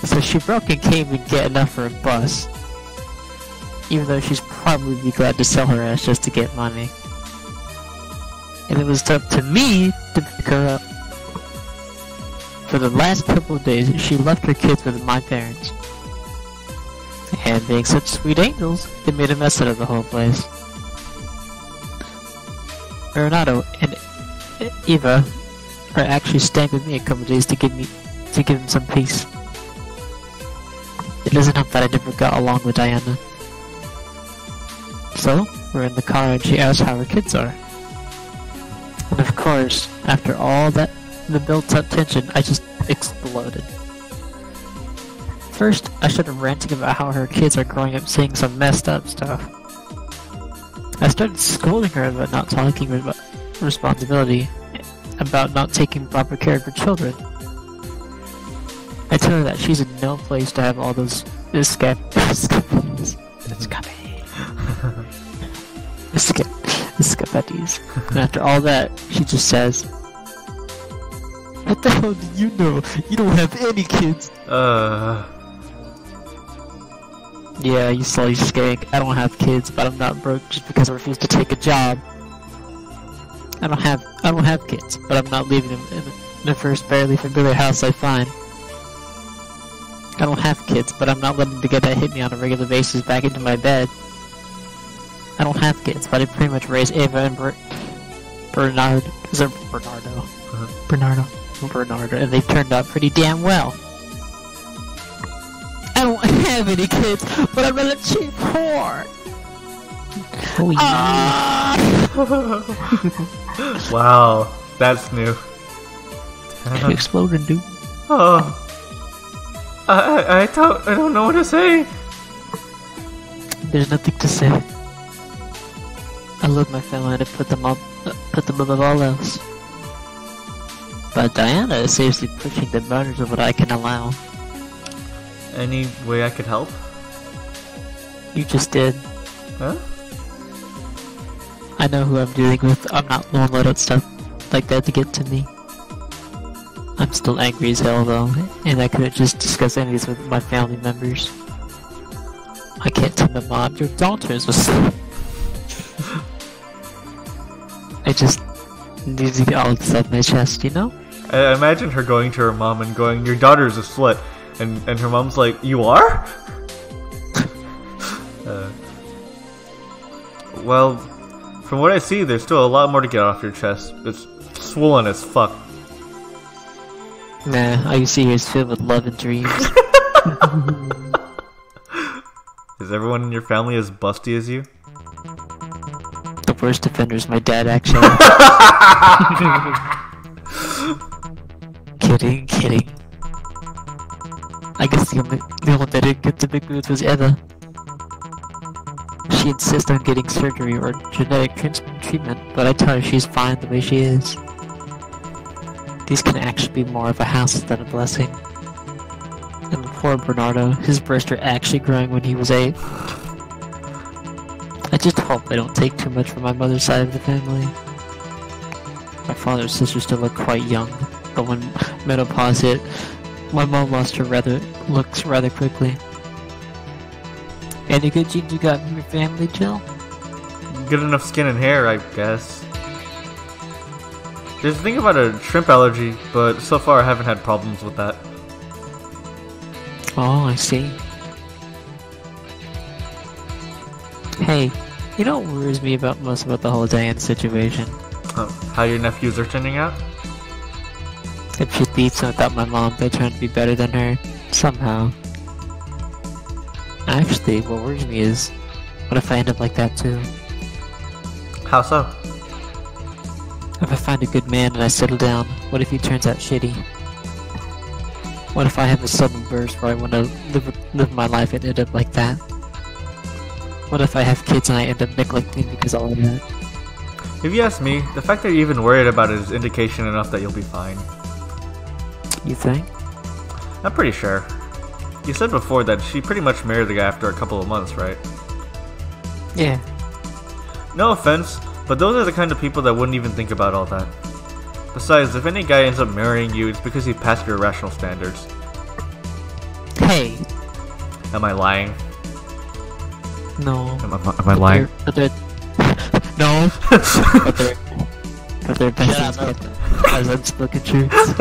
S4: So she broke and came and get enough for a bus. Even though she's probably be glad to sell her ass just to get money. And it was up to me to pick her up. For the last couple of days, she left her kids with my parents. And being such sweet angels, they made a mess out of the whole place. Renato and Eva are actually staying with me a couple of days to give them some peace. It doesn't help that I never got along with Diana. So, we're in the car and she asks how her kids are. And of course, after all that, the built-up tension, I just exploded. First, I started ranting about how her kids are growing up saying some messed up stuff. I started scolding her about not talking about responsibility, about not taking proper care of her children. I tell her that she's in no place to have all those escapees. And after all that, she just says, "What the hell do you know? You don't have any kids." Yeah, you silly skank. I don't have kids, but I'm not broke just because I refuse to take a job. I don't have kids, but I'm not leaving them in the first barely familiar house I find. I don't have kids, but I'm not letting the guy that hit me on a regular basis back into my bed. I don't have kids, but I pretty much raised Ava and Bernardo. Is it Bernardo? Bernardo, and they've turned out pretty damn well. I don't have any kids, but I'm a cheap whore. Oh yeah.
S1: Wow, that's new.
S4: You exploded, dude.
S1: Oh, I don't know what to say.
S4: There's nothing to say. I love my family and I put them above all else. But Diana is seriously pushing the boundaries of what I can allow.
S1: Any way I could help?
S4: You just did.
S1: Huh?
S4: I know who I'm dealing with. I'm not the one let out stuff like that to get to me. I'm still angry as hell though, and I couldn't just discuss any of this with my family members. I can't tell my mom, your daughter is a slut. I just need to get all this off my chest, you know?
S1: I imagine her going to her mom and going, "Your daughter's a slut," and her mom's like, "You are?" Well, from what I see, there's still a lot more to get off your chest. It's swollen as fuck.
S4: Nah, all you see here is filled with love and dreams.
S1: Is everyone in your family as busty as you?
S4: The worst offender is my dad, actually. Kidding. I guess the only one that didn't get the big moves was Eva. She insists on getting surgery or genetic treatment, but I tell her she's fine the way she is. These can actually be more of a hassle than a blessing. And poor Bernardo, his breasts are actually growing when he was 8. I just hope I don't take too much from my mother's side of the family. My father and sister still look quite young, but when menopause hit, my mom lost her looks rather quickly. Any good genes you got from your family, Jill?
S1: Good enough skin and hair, I guess. There's a thing about a shrimp allergy, but so far I haven't had problems with that.
S4: Oh, I see. Hey, you know what worries me most about the whole Diane situation?
S1: How your nephews are turning out?
S4: If she beats without my mom by trying to be better than her, somehow. Actually, what worries me is, what if I end up like that too?
S1: How so?
S4: If I find a good man and I settle down, what if he turns out shitty? What if I have a sudden burst where I want to live my life and end up like that? What if I have kids and I end up neglecting because all of that?
S1: If you ask me, the fact that you're even worried about it is indication enough that you'll be fine.
S4: You think?
S1: I'm pretty sure. You said before that she pretty much married the guy after a couple of months, right?
S4: Yeah.
S1: No offense, but those are the kind of people that wouldn't even think about all that. Besides, if any guy ends up marrying you, it's because he passed your rational standards.
S4: Hey!
S1: Am I lying?
S4: No.
S1: Am I lying?
S4: No! but they're best as unspoken truths.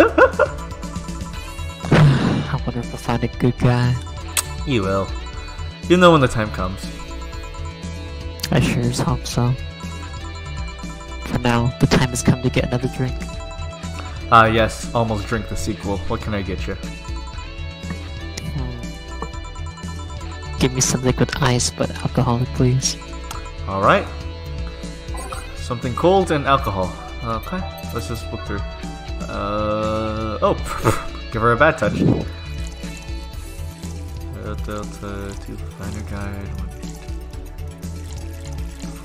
S4: I wonder if I'll find a good guy.
S1: You will. You'll know when the time comes.
S4: I sure as hope so. For now, the time has come to get another drink.
S1: Ah yes, almost drink the sequel. What can I get you?
S4: Give me something with ice, but alcoholic, please.
S1: Alright. Something cold and alcohol. Okay, let's just look through. Oh, give her a bad touch. Delta 2 Finder Guide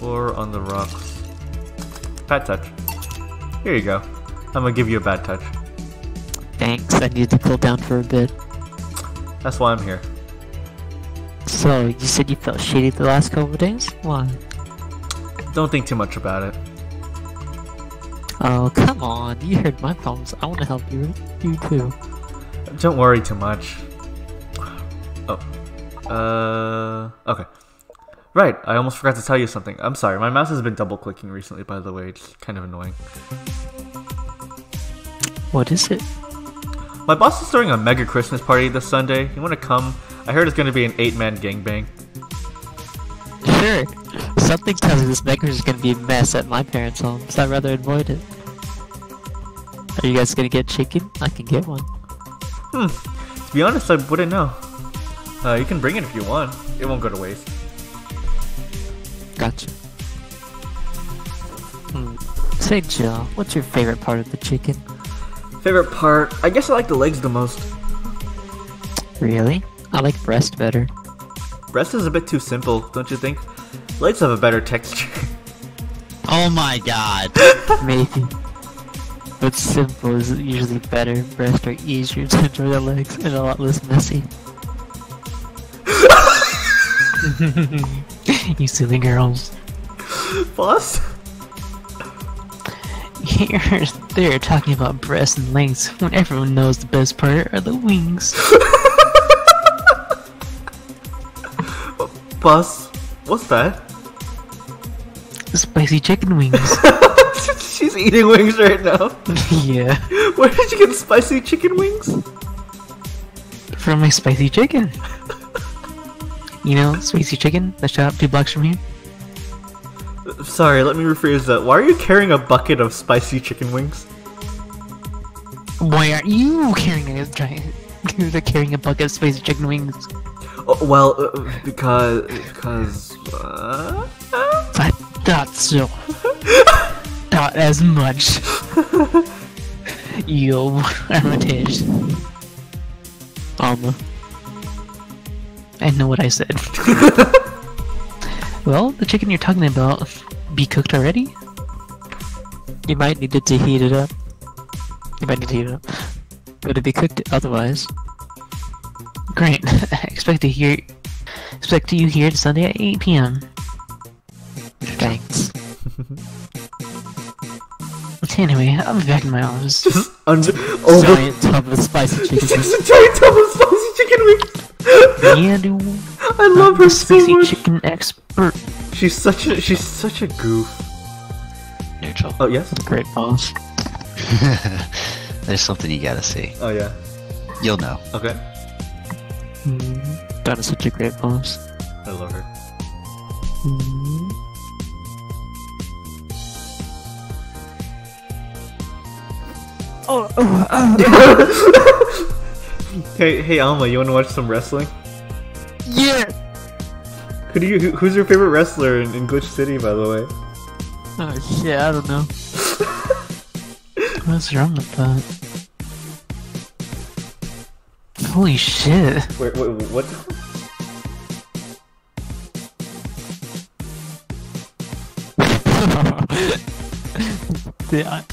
S1: 4 on the rocks. Bad touch. Here you go. I'm gonna give you a bad touch.
S4: Thanks, I need to cool down for a bit.
S1: That's why I'm here.
S4: So, you said you felt shitty the last couple of days? Why?
S1: Don't think too much about it.
S4: Oh, come on, you heard my problems. I want to help you too.
S1: Don't worry too much. Oh. Okay. Right, I almost forgot to tell you something. I'm sorry, my mouse has been double clicking recently, by the way. It's kind of annoying.
S4: What is it?
S1: My boss is throwing a mega Christmas party this Sunday. You wanna come? I heard it's gonna be an 8-man gangbang.
S4: Sure. Something tells me this mega is gonna be a mess at my parents' home, so I'd rather avoid it. Are you guys gonna get chicken? I can get one.
S1: To be honest, I wouldn't know. You can bring it if you want. It won't go to waste.
S4: Gotcha. Say, Jill, what's your favorite part of the chicken?
S1: Favorite part? I guess I like the legs the most.
S4: Really? I like breast better.
S1: Breast is a bit too simple, don't you think? Legs have a better texture.
S3: Oh my god.
S4: Maybe. But simple is usually better. Breasts are easier to enjoy the legs and a lot less messy. You silly girls.
S1: Boss?
S2: They're talking about breasts and legs when everyone knows the best part are the wings.
S1: Boss? What's that?
S2: Spicy chicken wings.
S1: She's eating wings right now.
S2: Yeah.
S1: Where did you get spicy chicken wings?
S2: From my spicy chicken. You know, spicy chicken, the shop 2 blocks from here.
S1: Sorry, let me rephrase that. Why are you carrying a bucket of spicy chicken wings?
S2: Why aren't you carrying a giant? You're carrying a bucket of spicy chicken wings.
S1: Oh, well, because
S2: I thought so. Not as much. You Armitage. I know what I said. Well, the chicken you're talking about, be cooked already?
S4: You might need it to heat it up. But it'll be cooked otherwise.
S2: Great. Expect you here Sunday at 8 p.m.
S4: Thanks.
S2: Anyway, I'll be back in my office.
S4: Giant tub of spicy chicken wings.
S1: Just a giant tub of spicy chicken wings!
S2: Yeah, dude.
S1: I love her so
S2: spicy
S1: much.
S2: chicken expert.
S1: She's such a goof.
S3: Neutral.
S1: Oh yes.
S4: Great boss.
S3: There's something you gotta see.
S1: Oh yeah.
S3: You'll know.
S1: Okay.
S4: That is such a great boss.
S1: I love her. Hey Alma, you wanna watch some wrestling?
S4: Yeah!
S1: Who's your favorite wrestler in Glitch City, by the way?
S2: Oh shit, I don't know. What's wrong with that? Holy shit.
S1: Wait, what?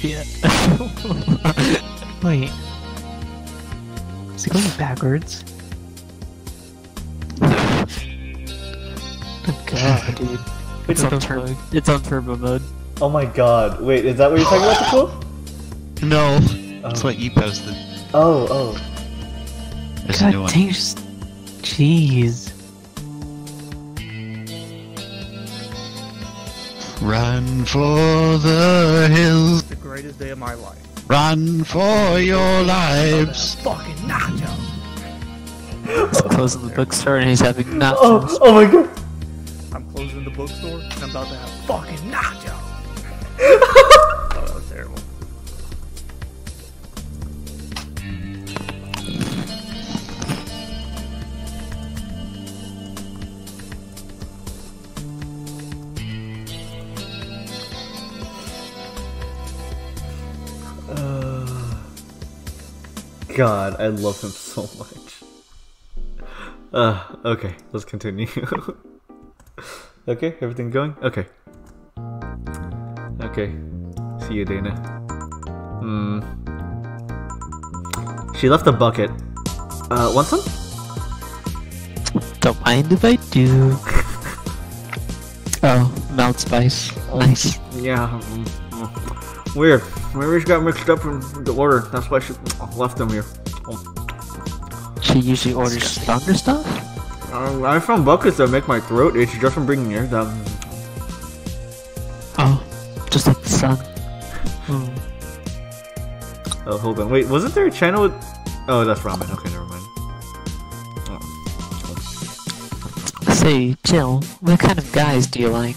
S2: Yeah. Wait. Is it going backwards? Oh god, dude. It's on turbo mode.
S1: Oh my god. Wait, is that what you're talking about, the quote?
S3: No, that's what you posted.
S1: Oh.
S3: There's a new
S2: God
S3: one.
S2: dang, jeez.
S3: Run for the hills,
S5: The greatest day of my life.
S3: run for your lives.
S5: Fucking nacho.
S2: He's closing the bookstore and he's having nachos.
S1: Oh my god.
S5: I'm closing the bookstore and I'm about to have fucking nacho. Oh, that was terrible.
S1: God, I love him so much. Okay, let's continue. Okay, everything going? Okay. Okay. See you, Dana. She left a bucket. Want some?
S2: Don't mind if I do. Oh, mount spice. Nice.
S1: Yeah. Weird. Maybe she got mixed up in the order. That's why she left them here.
S2: She usually orders stronger stuff?
S1: I found buckets that make my throat itch just from bringing air down.
S2: Oh, just like the sun.
S1: Oh, hold on. Wait, wasn't there a channel with... Oh, that's ramen. Okay, never mind.
S2: Say, Jill, what kind of guys do you like?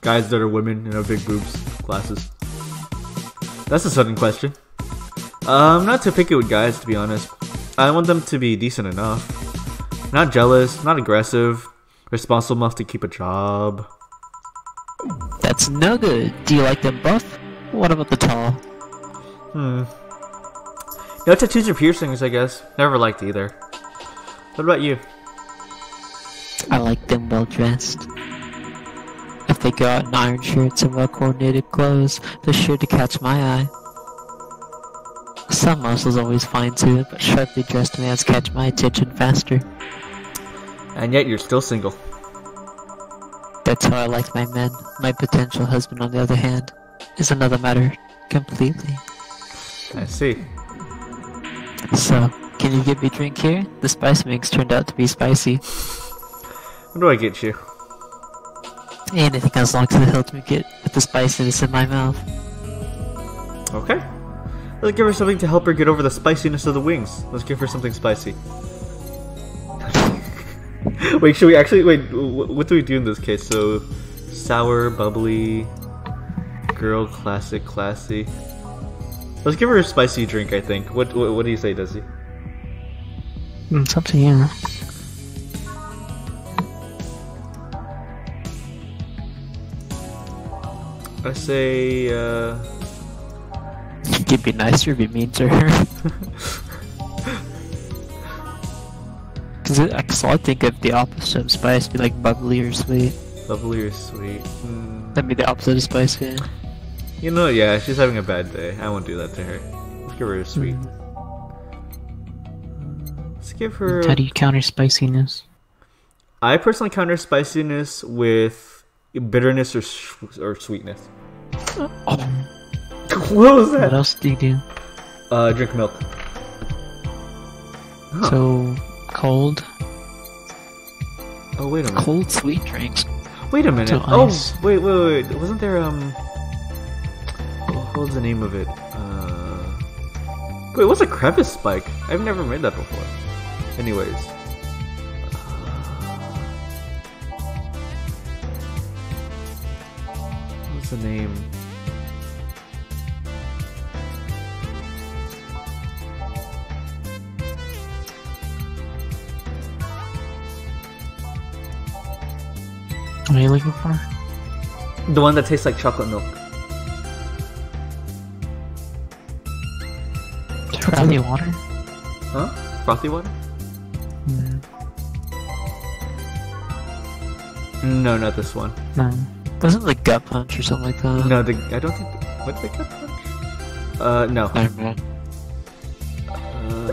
S1: Guys that are women and have big boobs. Glasses. That's a sudden question. I'm not too picky with guys, to be honest. I want them to be decent enough. Not jealous, not aggressive, responsible enough to keep a job.
S2: That's no good. Do you like them both? What about the tall?
S1: No tattoos or piercings, I guess. Never liked either. What about you?
S2: I like them well dressed. If they go out in iron shirts and well coordinated clothes, they're sure to catch my eye. Some muscles always fine too, but sharply dressed mans catch my attention faster.
S1: And yet you're still single.
S2: That's how I like my men. My potential husband, on the other hand, is another matter completely.
S1: I see.
S2: So, can you get me a drink here? The spice mix turned out to be spicy.
S1: What do I get you?
S2: Anything as long as it helps me get with the spiciness in my mouth.
S1: Okay. Let's give her something to help her get over the spiciness of the wings. Let's give her something spicy. Wait, should we actually... Wait, what do we do in this case? So, sour, bubbly, girl, classic, classy. Let's give her a spicy drink, I think. What do you say, Desi?
S2: It's up to you.
S1: I say,
S2: You could be nicer, be mean to her. Cause I think of the opposite of spice, be like bubbly or sweet.
S1: bubbly or sweet?
S2: That'd be the opposite of spice, yeah.
S1: You know, yeah, she's having a bad day. I won't do that to her. Let's give her a sweet. Let's give her...
S2: How do you counter spiciness?
S1: I personally counter spiciness with bitterness or sweetness.
S2: Oh,
S1: What was that?
S2: what else do you do?
S1: Drink milk. Huh.
S2: So, cold?
S1: Oh, wait a minute.
S2: Cold sweet drinks.
S1: Wait a minute.
S2: So
S1: Oh,
S2: ice.
S1: wait. Wasn't there, what was the name of it? Wait, what's a crevice spike? I've never made that before. Anyways. What's the name?
S2: What are you looking for?
S1: The one that tastes like chocolate milk.
S2: Frothy water?
S1: Huh? Frothy water?
S2: Mm,
S1: No, not this one.
S2: no.
S4: Wasn't it like gut punch or something like that?
S1: No, I don't think. What did they get? No.
S4: Never mind.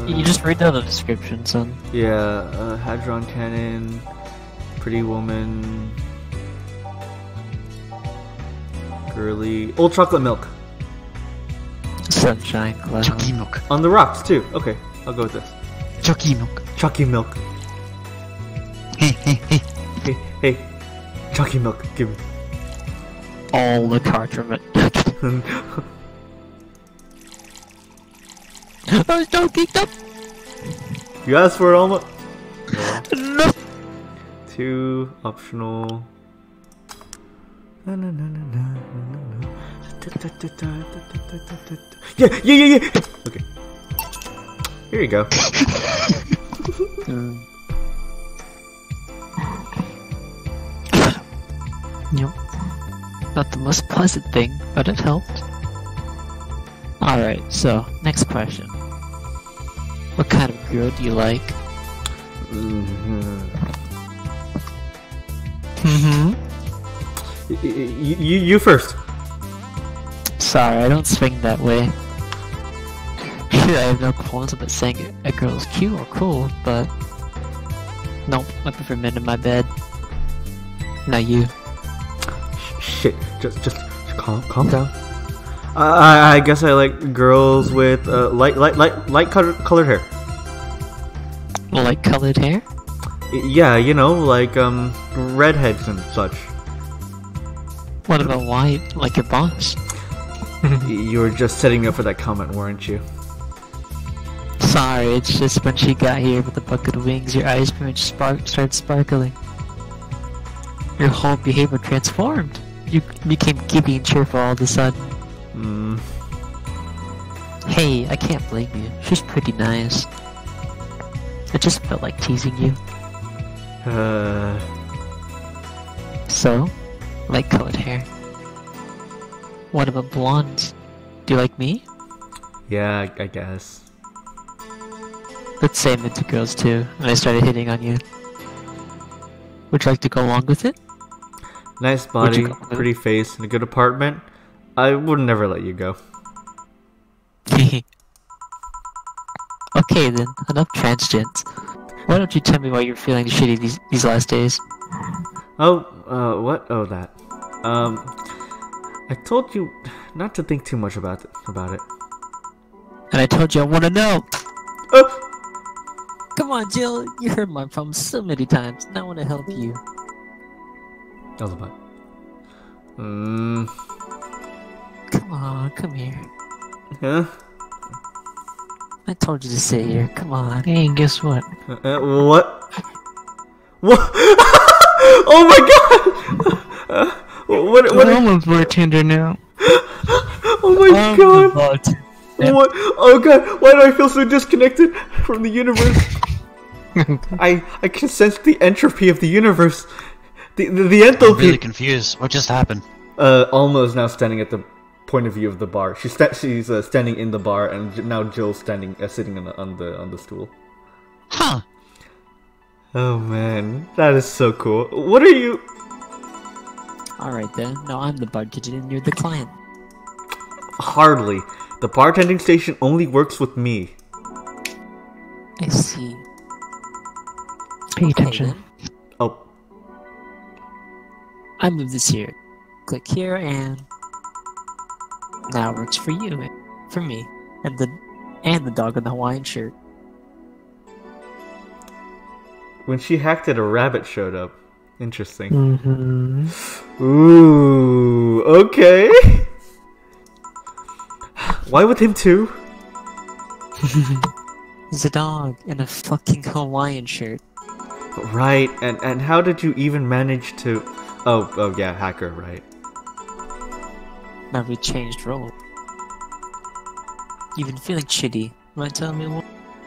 S4: You just read down the description, son.
S1: Yeah, Hadron Cannon, Pretty Woman, Girly, Old Chocolate Milk.
S4: Sunshine Cloud.
S3: Chucky milk.
S1: On the rocks too. Okay, I'll go with this.
S3: Chucky milk.
S1: Chucky Milk.
S3: Hey, hey, hey.
S1: Hey, hey, Chucky Milk, give me.
S4: All the cards from it. I was so geeked up!
S1: You asked for it, Alma.
S4: No!
S1: 2 optional. Yeah. Okay. Here you go.
S4: Yep. Not the most pleasant thing, but it helped. Alright, so, next question. What kind of girl do you like?
S1: You first.
S4: Sorry, I don't swing that way. Sure, I have no qualms about saying a girl is cute or cool, but... Nope, I prefer men in my bed. Not you.
S1: Shit, just calm down. I guess I like girls with light colored hair.
S4: Light colored hair?
S1: Yeah, you know, like redheads and such.
S4: What about white, like your boss?
S1: You were just setting me up for that comment, weren't you?
S4: Sorry, it's just when she got here with a bucket of wings, your eyes pretty much started sparkling. Your whole behavior transformed. You became giddy and cheerful all of a sudden. Hey, I can't blame you. She's pretty nice. I just felt like teasing you. So, light colored hair. What about blondes? Do you like me?
S1: Yeah, I guess.
S4: Let's say I'm into girls too, and I started hitting on you. Would you like to go along with it?
S1: Nice body, pretty face, and a good apartment. I would never let you go.
S4: Okay then, enough transgens. Why don't you tell me why you're feeling shitty these last days?
S1: Oh, what? Oh, that. I told you not to think too much about it.
S4: And I told you I want to know!
S1: Oh!
S4: Come on, Jill, you heard my problems so many times, and I want to help you.
S1: That was about.
S4: Come on, come here.
S1: Huh?
S4: I told you to sit here, come on.
S2: Hey, guess what?
S1: What? What? Oh my god! What?
S2: I'm a bartender now.
S1: Oh my god! What? Oh god! Why do I feel so disconnected from the universe? I can sense the entropy of the universe. The enthalpy.
S3: I'm really confused. What just happened?
S1: Alma is now standing at the point of view of the bar. She's standing in the bar, and now Jill's sitting on the stool.
S3: Huh.
S1: Oh man, that is so cool. What are you?
S4: Alright then, now I'm the bartender and you're the client.
S1: Hardly. The bartending station only works with me.
S4: I see.
S2: Pay attention.
S4: then.
S1: Oh.
S4: I move this here. Click here and... Now it works for you, for me, and the dog in the Hawaiian shirt.
S1: When she hacked it, a rabbit showed up. Interesting.
S2: Mm-hmm.
S1: Ooh, okay. Why with him too?
S4: He's a dog in a fucking Hawaiian shirt.
S1: Right, and how did you even manage to... Oh yeah, hacker, right.
S4: Now we changed roles. You've been feeling shitty. Wanna tell me what?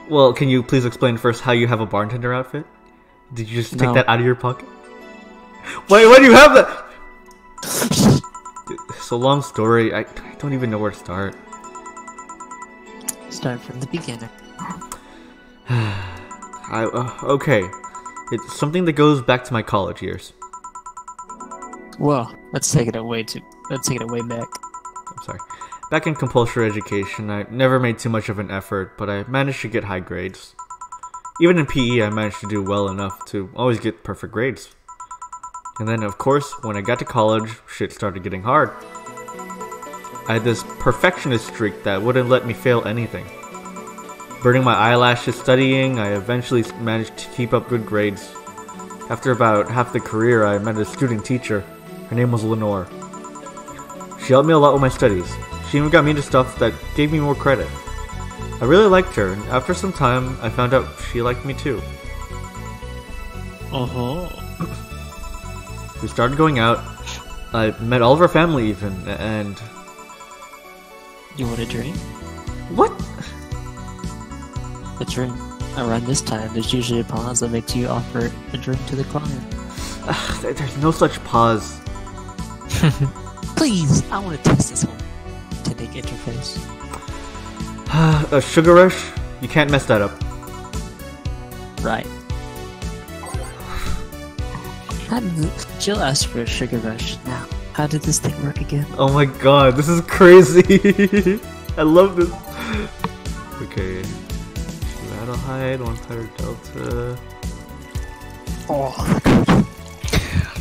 S1: Well, can you please explain first how you have a bartender outfit? Did you just take
S4: No.
S1: that out of your pocket? Why do you have that? It's a long story. I don't even know where to start.
S4: Start from the beginning.
S1: Okay. It's something that goes back to my college years.
S4: Whoa, let's take it way back.
S1: I'm sorry. Back in compulsory education, I never made too much of an effort, but I managed to get high grades. Even in PE, I managed to do well enough to always get perfect grades. And then, of course, when I got to college, shit started getting hard. I had this perfectionist streak that wouldn't let me fail anything. Burning my eyelashes studying, I eventually managed to keep up good grades. After about half the career, I met a student teacher. Her name was Lenore. She helped me a lot with my studies. She even got me into stuff that gave me more credit. I really liked her, and after some time, I found out she liked me too. We started going out. I met all of her family even, and...
S4: You want a drink?
S1: What?
S4: A drink. Around this time, there's usually a pause that makes you offer a drink to the client.
S1: There's no such pause.
S4: Please, I want to test this whole Tintic interface.
S1: A sugar rush? You can't mess that up.
S4: Right. Jill asked for a sugar rush. Now, how did this thing work again?
S1: Oh my god, this is crazy! I love this. Okay. That'll hide, 1 powder delta.
S4: Oh,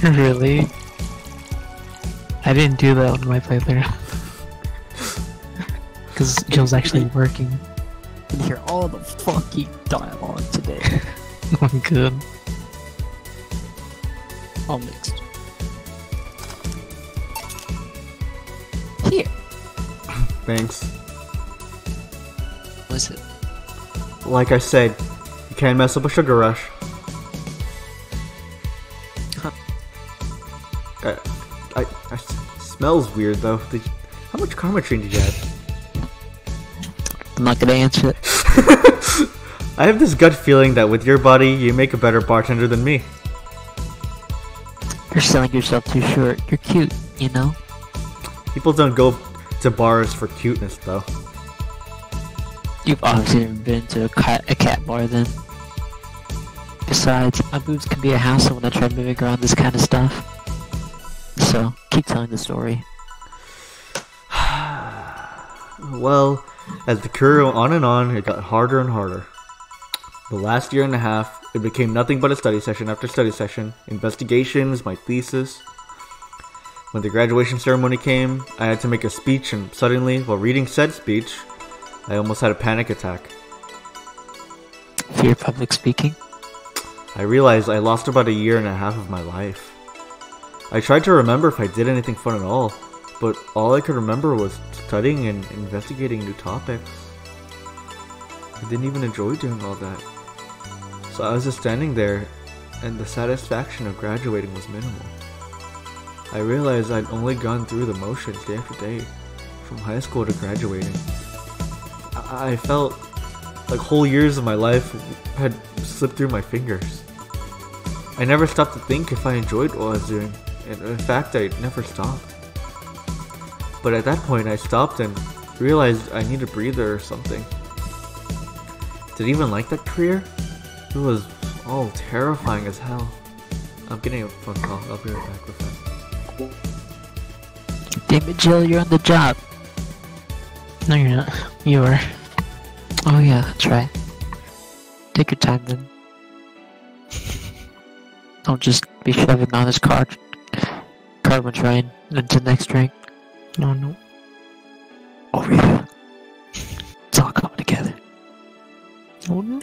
S2: Really? I didn't do that on my playthrough. Because Jill's actually working.
S4: I can hear all the fucking dialogue today.
S2: Oh my god.
S4: All mixed. Here.
S1: Thanks.
S4: What's it?
S1: Like I said, you can't mess up a sugar rush.
S4: Huh.
S1: I smells weird though. How much karma train did you have?
S4: I'm not gonna answer it.
S1: I have this gut feeling that with your body, you make a better bartender than me.
S4: You're selling yourself too short. You're cute, you know?
S1: People don't go to bars for cuteness though.
S4: You've obviously never been to a cat bar then. Besides, my boobs can be a hassle when I try moving around this kind of stuff. So, keep telling the story.
S1: Well, as the career went on, it got harder and harder. The last year and a half, it became nothing but a study session after study session, investigations, my thesis. When the graduation ceremony came, I had to make a speech, and suddenly, while reading said speech, I almost had a panic attack.
S4: Fear public speaking?
S1: I realized I lost about 1.5 years of my life. I tried to remember if I did anything fun at all, but all I could remember was studying and investigating new topics. I didn't even enjoy doing all that. So I was just standing there, and the satisfaction of graduating was minimal. I realized I'd only gone through the motions day after day, from high school to graduating. I felt like whole years of my life had slipped through my fingers. I never stopped to think if I enjoyed what I was doing, and in fact I never stopped. But at that point I stopped and realized I needed a breather or something. Did I even like that career? It was all terrifying as hell. I'm getting a phone call, I'll be right back with that.
S4: Damn it, Jill, you're on the job.
S2: No, you're not. You are.
S4: Oh yeah, that's right. Take your time then. Don't just be shoving on this carbon train into the next drink.
S2: No, no.
S4: Oh yeah. It's all coming together.
S2: Oh no.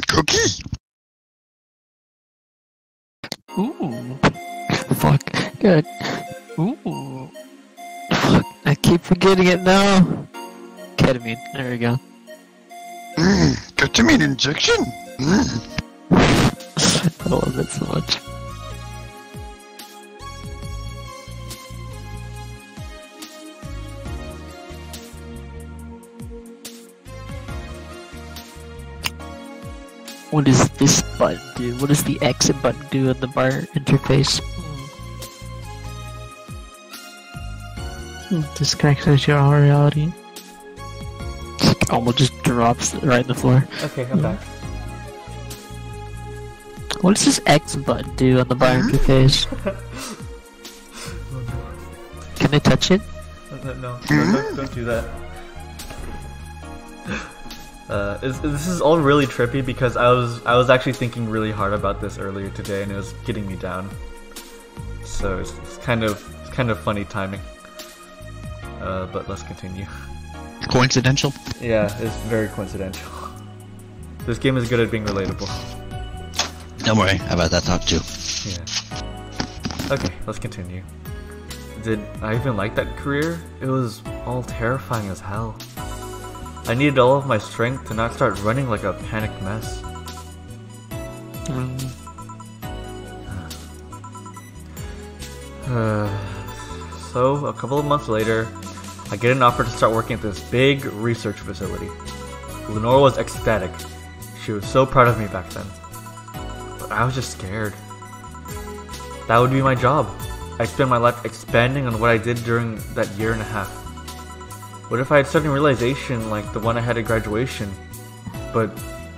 S3: Cookie!
S2: Ooh.
S4: Fuck. Good.
S2: Ooh.
S4: Fuck. I keep forgetting it now. Ketamine. There we go.
S3: Ketamine injection?
S4: I love it so much. What does this button do? What does the exit button do on the bar interface?
S2: Disconnects your reality.
S4: Almost just drops right on the floor.
S1: Okay, I'm back.
S4: What does this X button do on the bar interface? Can I touch it?
S1: No, don't do that. This is all really trippy because I was actually thinking really hard about this earlier today and it was getting me down. So it's kind of funny timing. But let's continue.
S3: Coincidental?
S1: Yeah, it's very coincidental. This game is good at being relatable.
S3: Don't worry about that thought too.
S1: Yeah. Okay, let's continue. Did I even like that career? It was all terrifying as hell. I needed all of my strength to not start running like a panicked mess. So, a couple of months later, I get an offer to start working at this big research facility. Lenore was ecstatic. She was so proud of me back then. But I was just scared. That would be my job. I'd spend my life expanding on what I did during that year and a half. What if I had sudden realization like the one I had at graduation, but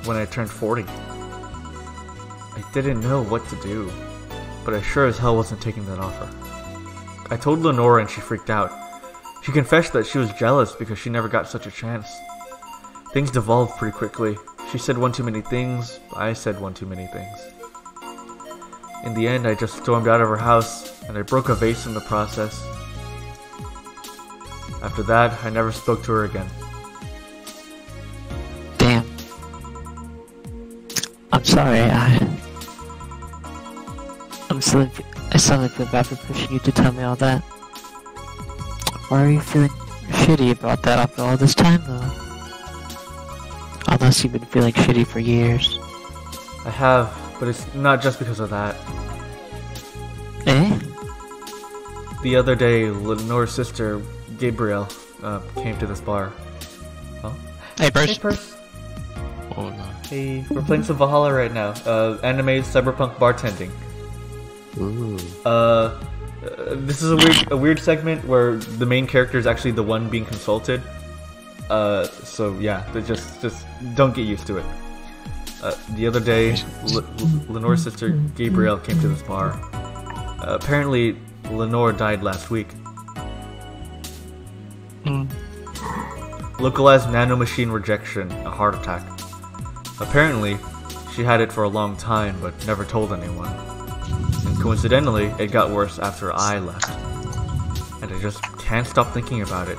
S1: when I turned 40? I didn't know what to do, but I sure as hell wasn't taking that offer. I told Lenore and she freaked out. She confessed that she was jealous because she never got such a chance. Things devolved pretty quickly. She said one too many things, I said one too many things. In the end, I just stormed out of her house, and I broke a vase in the process. After that, I never spoke to her again.
S4: Damn. I'm sorry, I suddenly feel bad for pushing you to tell me all that. Why are you feeling shitty about that after all this time, though? Unless you've been feeling shitty for years.
S1: I have, but it's not just because of that.
S4: Eh?
S1: The other day, Lenore's sister, Gabrielle, came to this bar. Oh?
S3: Hey, Purse.
S1: Hey, Purse.
S3: Oh, no.
S1: Hey, we're playing some Valhalla right now. Anime cyberpunk bartending.
S3: Ooh.
S1: This is a weird segment where the main character is actually the one being consulted. So yeah, just don't get used to it. The other day, Lenore's sister Gabrielle came to this bar. Apparently, Lenore died last week. Localized nanomachine rejection, a heart attack. Apparently, she had it for a long time but never told anyone. And coincidentally, it got worse after I left. And I just can't stop thinking about it.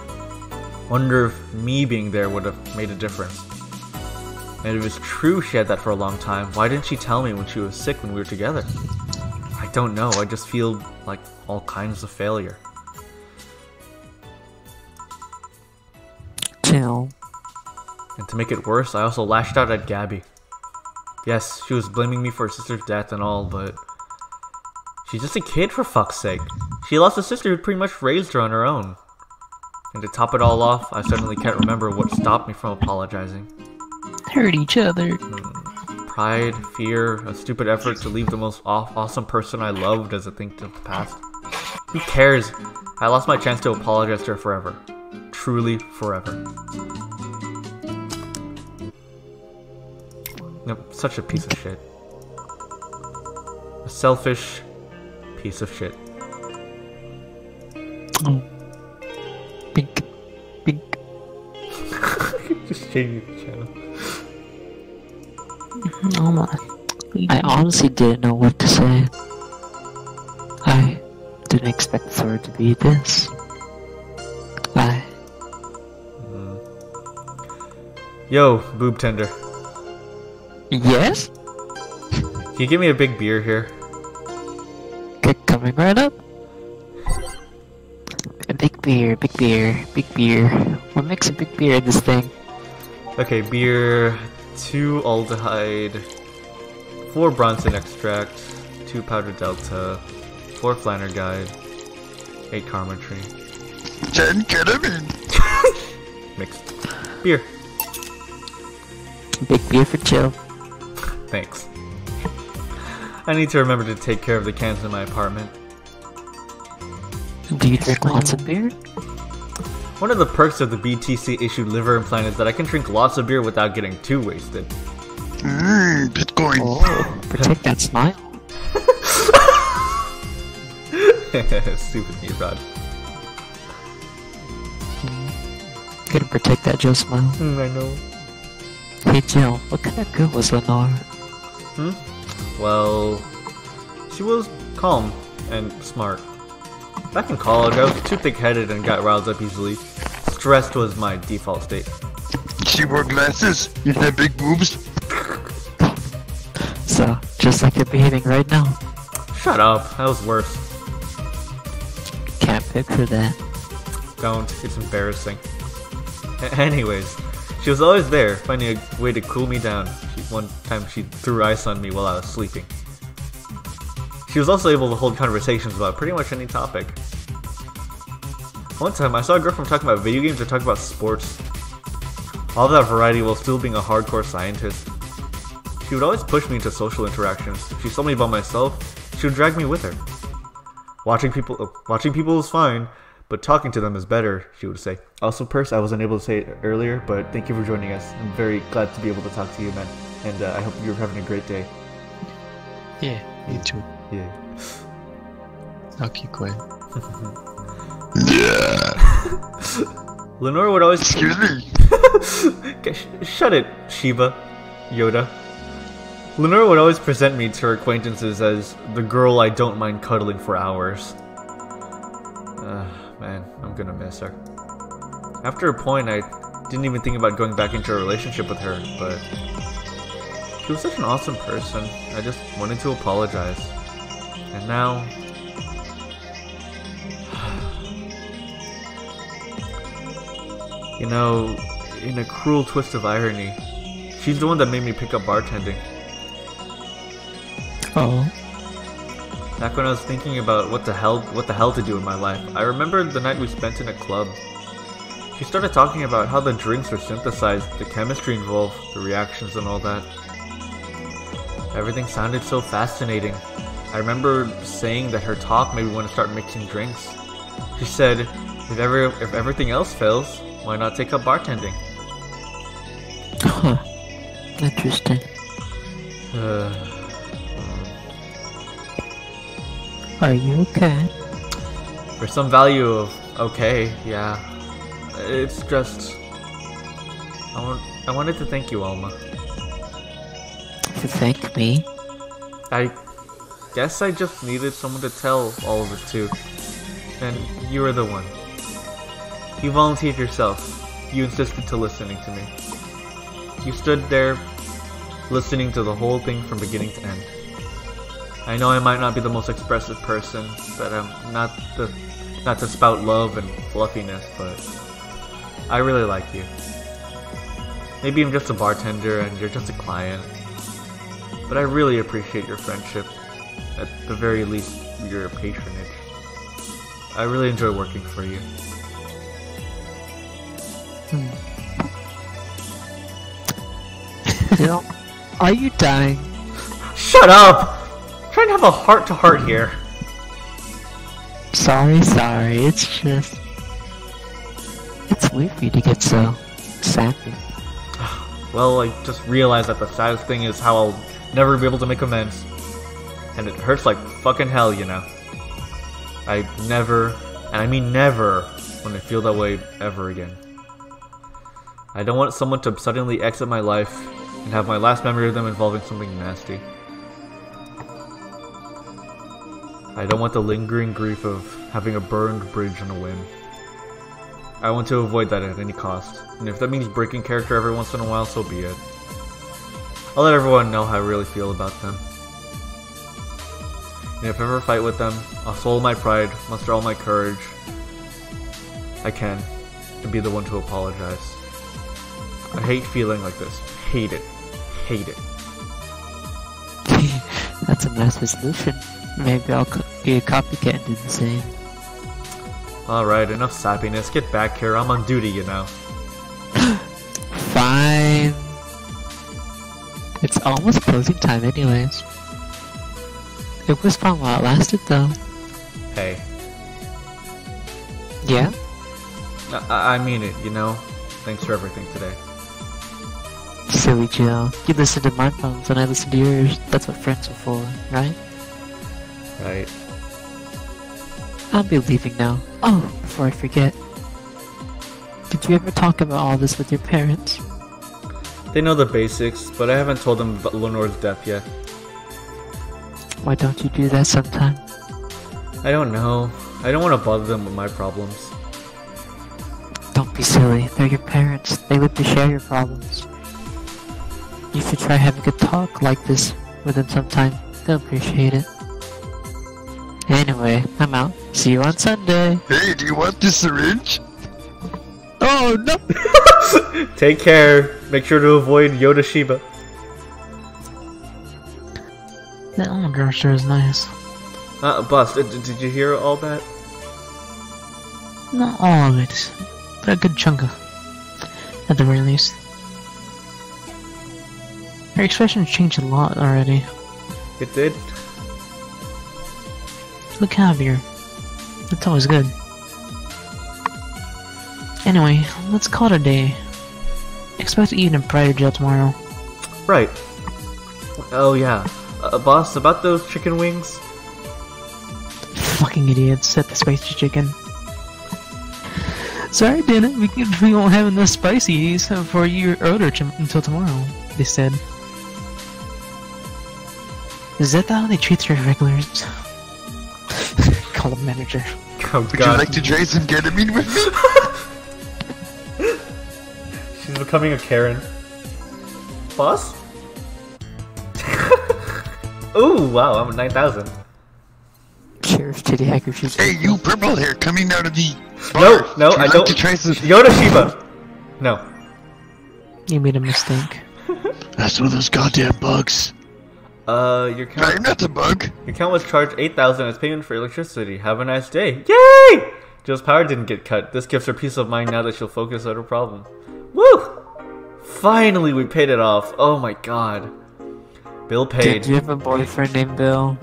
S1: Wonder if me being there would have made a difference. And if it's true she had that for a long time, why didn't she tell me when she was sick when we were together? I don't know, I just feel like all kinds of failure.
S4: Chill.
S1: And to make it worse, I also lashed out at Gabby. Yes, she was blaming me for her sister's death and all, but she's just a kid for fuck's sake. She lost a sister who pretty much raised her on her own. And to top it all off, I suddenly can't remember what stopped me from apologizing.
S2: Hurt each other.
S1: Pride, fear, a stupid effort to leave the most awesome person I loved as a thing of the past. Who cares? I lost my chance to apologize to her forever. Truly forever. Nope, such a piece of shit. A selfish piece of shit.
S2: Pink. Pink.
S1: Just changing the channel.
S2: Oh my.
S4: I honestly didn't know what to say. I didn't expect for it to be this.
S1: Yo, boob tender.
S4: Yes?
S1: Can you give me a big beer here?
S4: Coming right up. A big beer, big beer, big beer. We're mixing big beer in this thing.
S1: Okay, beer, 2 aldehyde, 4 Bronson extract, 2 powder delta, 4 Flanner guide, 8 Karma tree.
S3: 10 ketamine.
S1: Mixed. Beer.
S4: Big beer for chill.
S1: Thanks. I need to remember to take care of the cans in my apartment.
S2: Do you drink lots of beer?
S1: One of the perks of the BTC issued liver implant is that I can drink lots of beer without getting too wasted.
S3: Bitcoin.
S2: Oh, protect that smile.
S1: Stupid Nerod.
S2: Gotta protect that Joe smile.
S1: I know.
S2: Hey Joe, what kind of girl was Lenore?
S1: Well, she was calm and smart. Back in college, I was too thick-headed and got riled up easily. Stressed was my default state.
S3: She wore glasses. You had big boobs.
S2: So, just like you're behaving right now.
S1: Shut up, that was worse.
S2: Can't picture that.
S1: Don't, it's embarrassing. Anyways, she was always there, finding a way to cool me down. One time she threw ice on me while I was sleeping. She was also able to hold conversations about pretty much any topic. One time, I saw a girl from talking about video games or talking about sports. All that variety while still being a hardcore scientist. She would always push me into social interactions. If she saw me by myself, she would drag me with her. Watching people is fine, but talking to them is better, she would say. Also, Purse, I wasn't able to say it earlier, but thank you for joining us. I'm very glad to be able to talk to you, man. And I hope you're having a great day.
S3: Yeah, me too.
S1: Yeah.
S3: I'll keep quiet.
S1: Lenore would always...
S3: Excuse me.
S1: Shut it, Shiba. Yoda. Lenore would always present me to her acquaintances as the girl I don't mind cuddling for hours. Man, I'm gonna miss her. After a point, I didn't even think about going back into a relationship with her, but she was such an awesome person. I just wanted to apologize. And now... You know, in a cruel twist of irony, she's the one that made me pick up bartending.
S2: Oh.
S1: Back when I was thinking about what the hell to do in my life, I remembered the night we spent in a club. She started talking about how the drinks are synthesized, the chemistry involved, the reactions and all that. Everything sounded so fascinating. I remember saying that her talk made me want to start mixing drinks. She said, if everything else fails, why not take up bartending?
S2: Huh. Interesting. Are you okay?
S1: For some value of okay, yeah. It's just... I wanted to thank you, Alma.
S2: To thank me?
S1: I guess I just needed someone to tell all of it to. And you were the one. You volunteered yourself. You insisted to listening to me. You stood there, listening to the whole thing from beginning to end. I know I might not be the most expressive person, that I'm not to spout love and fluffiness, but I really like you. Maybe I'm just a bartender and you're just a client, but I really appreciate your friendship, at the very least your patronage. I really enjoy working for you.
S2: Bill, are you dying?
S1: Shut up! I'm trying to have a heart-to-heart here.
S2: Sorry, it's just... It's weird for you to get so sappy.
S1: Well, I just realized that the saddest thing is how I'll never be able to make amends. And it hurts like fucking hell, you know. I never, and I mean never, want to feel that way ever again. I don't want someone to suddenly exit my life and have my last memory of them involving something nasty. I don't want the lingering grief of having a burned bridge on a whim. I want to avoid that at any cost, and if that means breaking character every once in a while, so be it. I'll let everyone know how I really feel about them. And if I ever fight with them, I'll swallow my pride, muster all my courage I can, and be the one to apologize. I hate feeling like this. Hate it. Hate it.
S2: That's a nice resolution. Maybe I'll be a copycat and do the same.
S1: Alright, enough sappiness. Get back here. I'm on duty, you know.
S2: Fine.
S4: It's almost closing time anyways. It was fun while it lasted though.
S1: Hey,
S4: Yeah?
S1: I mean it, you know? Thanks for everything today.
S4: Silly Jill. You listen to my phones and I listen to yours. That's what friends are for, right?
S1: Right.
S4: I'll be leaving now. Oh, before I forget. Did you ever talk about all this with your parents?
S1: They know the basics, but I haven't told them about Lenore's death yet.
S4: Why don't you do that sometime?
S1: I don't know. I don't want to bother them with my problems.
S4: Don't be silly. They're your parents. They live to share your problems. You should try having a talk like this with them sometime. They'll appreciate it. Anyway, I'm out. See you on Sunday.
S3: Hey, do you want this syringe?
S4: Oh no!
S1: Take care. Make sure to avoid Yoda Shiba.
S2: That almond grocer is nice.
S1: Boss, did you hear all that?
S2: Not all of it, but a good chunk of, at the very least. Her expressions changed a lot already.
S1: It did?
S2: Look happier. That's always good. Anyway, let's call it a day. Expect to eat in brighter jail tomorrow.
S1: Right. Oh yeah. Boss, about those chicken wings?
S2: Fucking idiots at the spicy chicken. Sorry, Dana, we won't have enough spices for your order until tomorrow, they said. Is that how they treat their regulars? Call the manager.
S1: Oh
S3: Would
S1: god.
S3: you like to try some ketamine with me?
S1: She's becoming a Karen. Boss? Ooh, wow, I'm at 9,000.
S4: Sheriff Titty Handkerchief.
S3: Hey, you purple hair coming out of the
S1: No,
S3: bar.
S1: no,
S3: Would you
S1: I
S3: like
S1: don't.
S3: to try some...
S1: Yoda Shiba! No.
S2: You made a mistake.
S3: That's one of those goddamn bugs.
S1: Your count.
S3: I'm not the bug.
S1: Your account was charged 8,000 as payment for electricity. Have a nice day. Yay! Jill's power didn't get cut. This gives her peace of mind now that she'll focus on her problem. Woo! Finally, we paid it off. Oh my god. Bill paid.
S4: Did you have a boyfriend named Bill?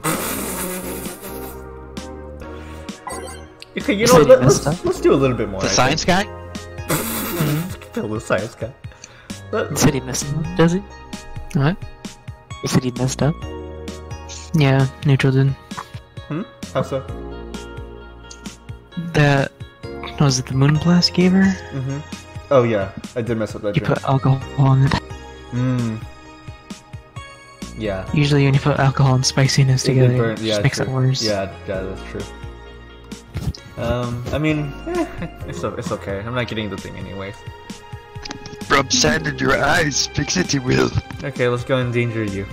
S1: Okay, you
S4: You
S1: know
S4: said
S1: what?
S4: he messed up?
S1: Let's do a little bit more.
S3: The
S1: I
S3: science guy?
S1: think. Bill, the science guy.
S4: You said he messed up, does he?
S2: What?
S4: You said he messed up?
S2: Yeah, neutral did.
S1: How so?
S2: That was it. The moon blast gave her.
S1: Oh yeah, I did mess up that
S2: You
S1: drink.
S2: put alcohol in it.
S1: Yeah.
S2: Usually, when you put alcohol and spiciness
S1: It
S2: together,
S1: burn-
S2: it
S1: yeah,
S2: just makes
S1: true.
S2: it worse.
S1: Yeah, that's true. I mean, it's okay. I'm not getting the thing anyways.
S3: Rub sand in your eyes. Fix it, you will.
S1: Okay, let's go endanger you.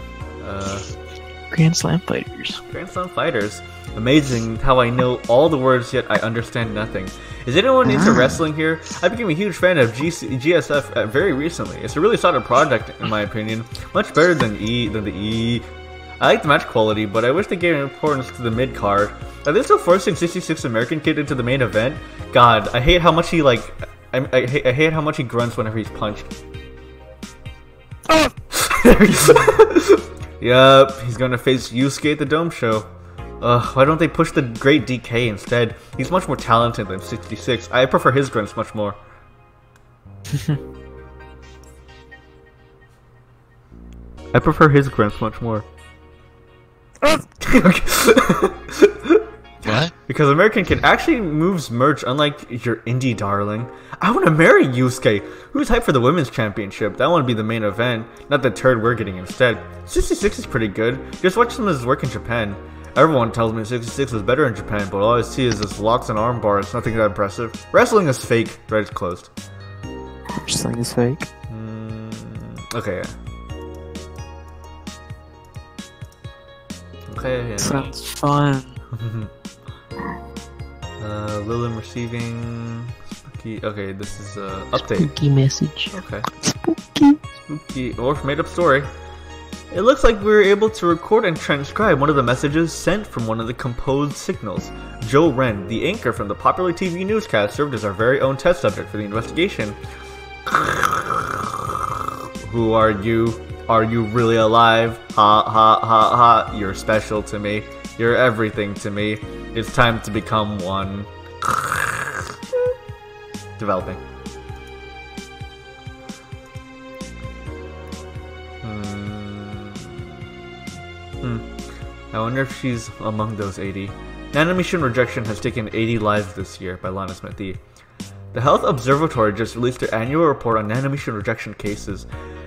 S2: Grand Slam fighters.
S1: Grand Slam Fighters. Amazing how I know all the words yet I understand nothing. Is anyone into wrestling here? I became a huge fan of GSF very recently. It's a really solid product in my opinion. Much better than the E. I like the match quality, but I wish they gave importance to the mid card. Are they still forcing 66 American Kid into the main event? God, I hate how much he I hate how much he grunts whenever he's punched. Yup, he's gonna face Yusuke at the Dome show. Why don't they push the great DK instead? He's much more talented than 66. I prefer his grunts much more. I prefer his grunts much more.
S3: What?
S1: Because American Kid actually moves merch unlike your indie darling. I want to marry Yusuke. Who's hyped for the women's championship? That want to be the main event, not the turd we're getting instead. 66 is pretty good. Just watch some of his work in Japan. Everyone tells me 66 is better in Japan, but all I see is his locks and arm bars. Nothing that impressive. Wrestling is fake. Thread's closed.
S4: Wrestling is fake.
S1: Okay. Okay. Yeah.
S4: Sounds fun.
S1: Lilin receiving spooky. Okay, this is update.
S2: Spooky message.
S1: Okay.
S4: Spooky.
S1: Or made up story. It looks like we were able to record and transcribe one of the messages sent from one of the composed signals. Joe Wren, the anchor from the popular TV newscast, served as our very own test subject for the investigation. Who are you? Are you really alive? Ha ha ha ha. You're special to me. You're everything to me. It's time to become one. Developing. I wonder if she's among those 80. Nanomachine rejection has taken 80 lives this year by Lana Smithy. The Health Observatory just released their annual report on nanomachine rejection cases.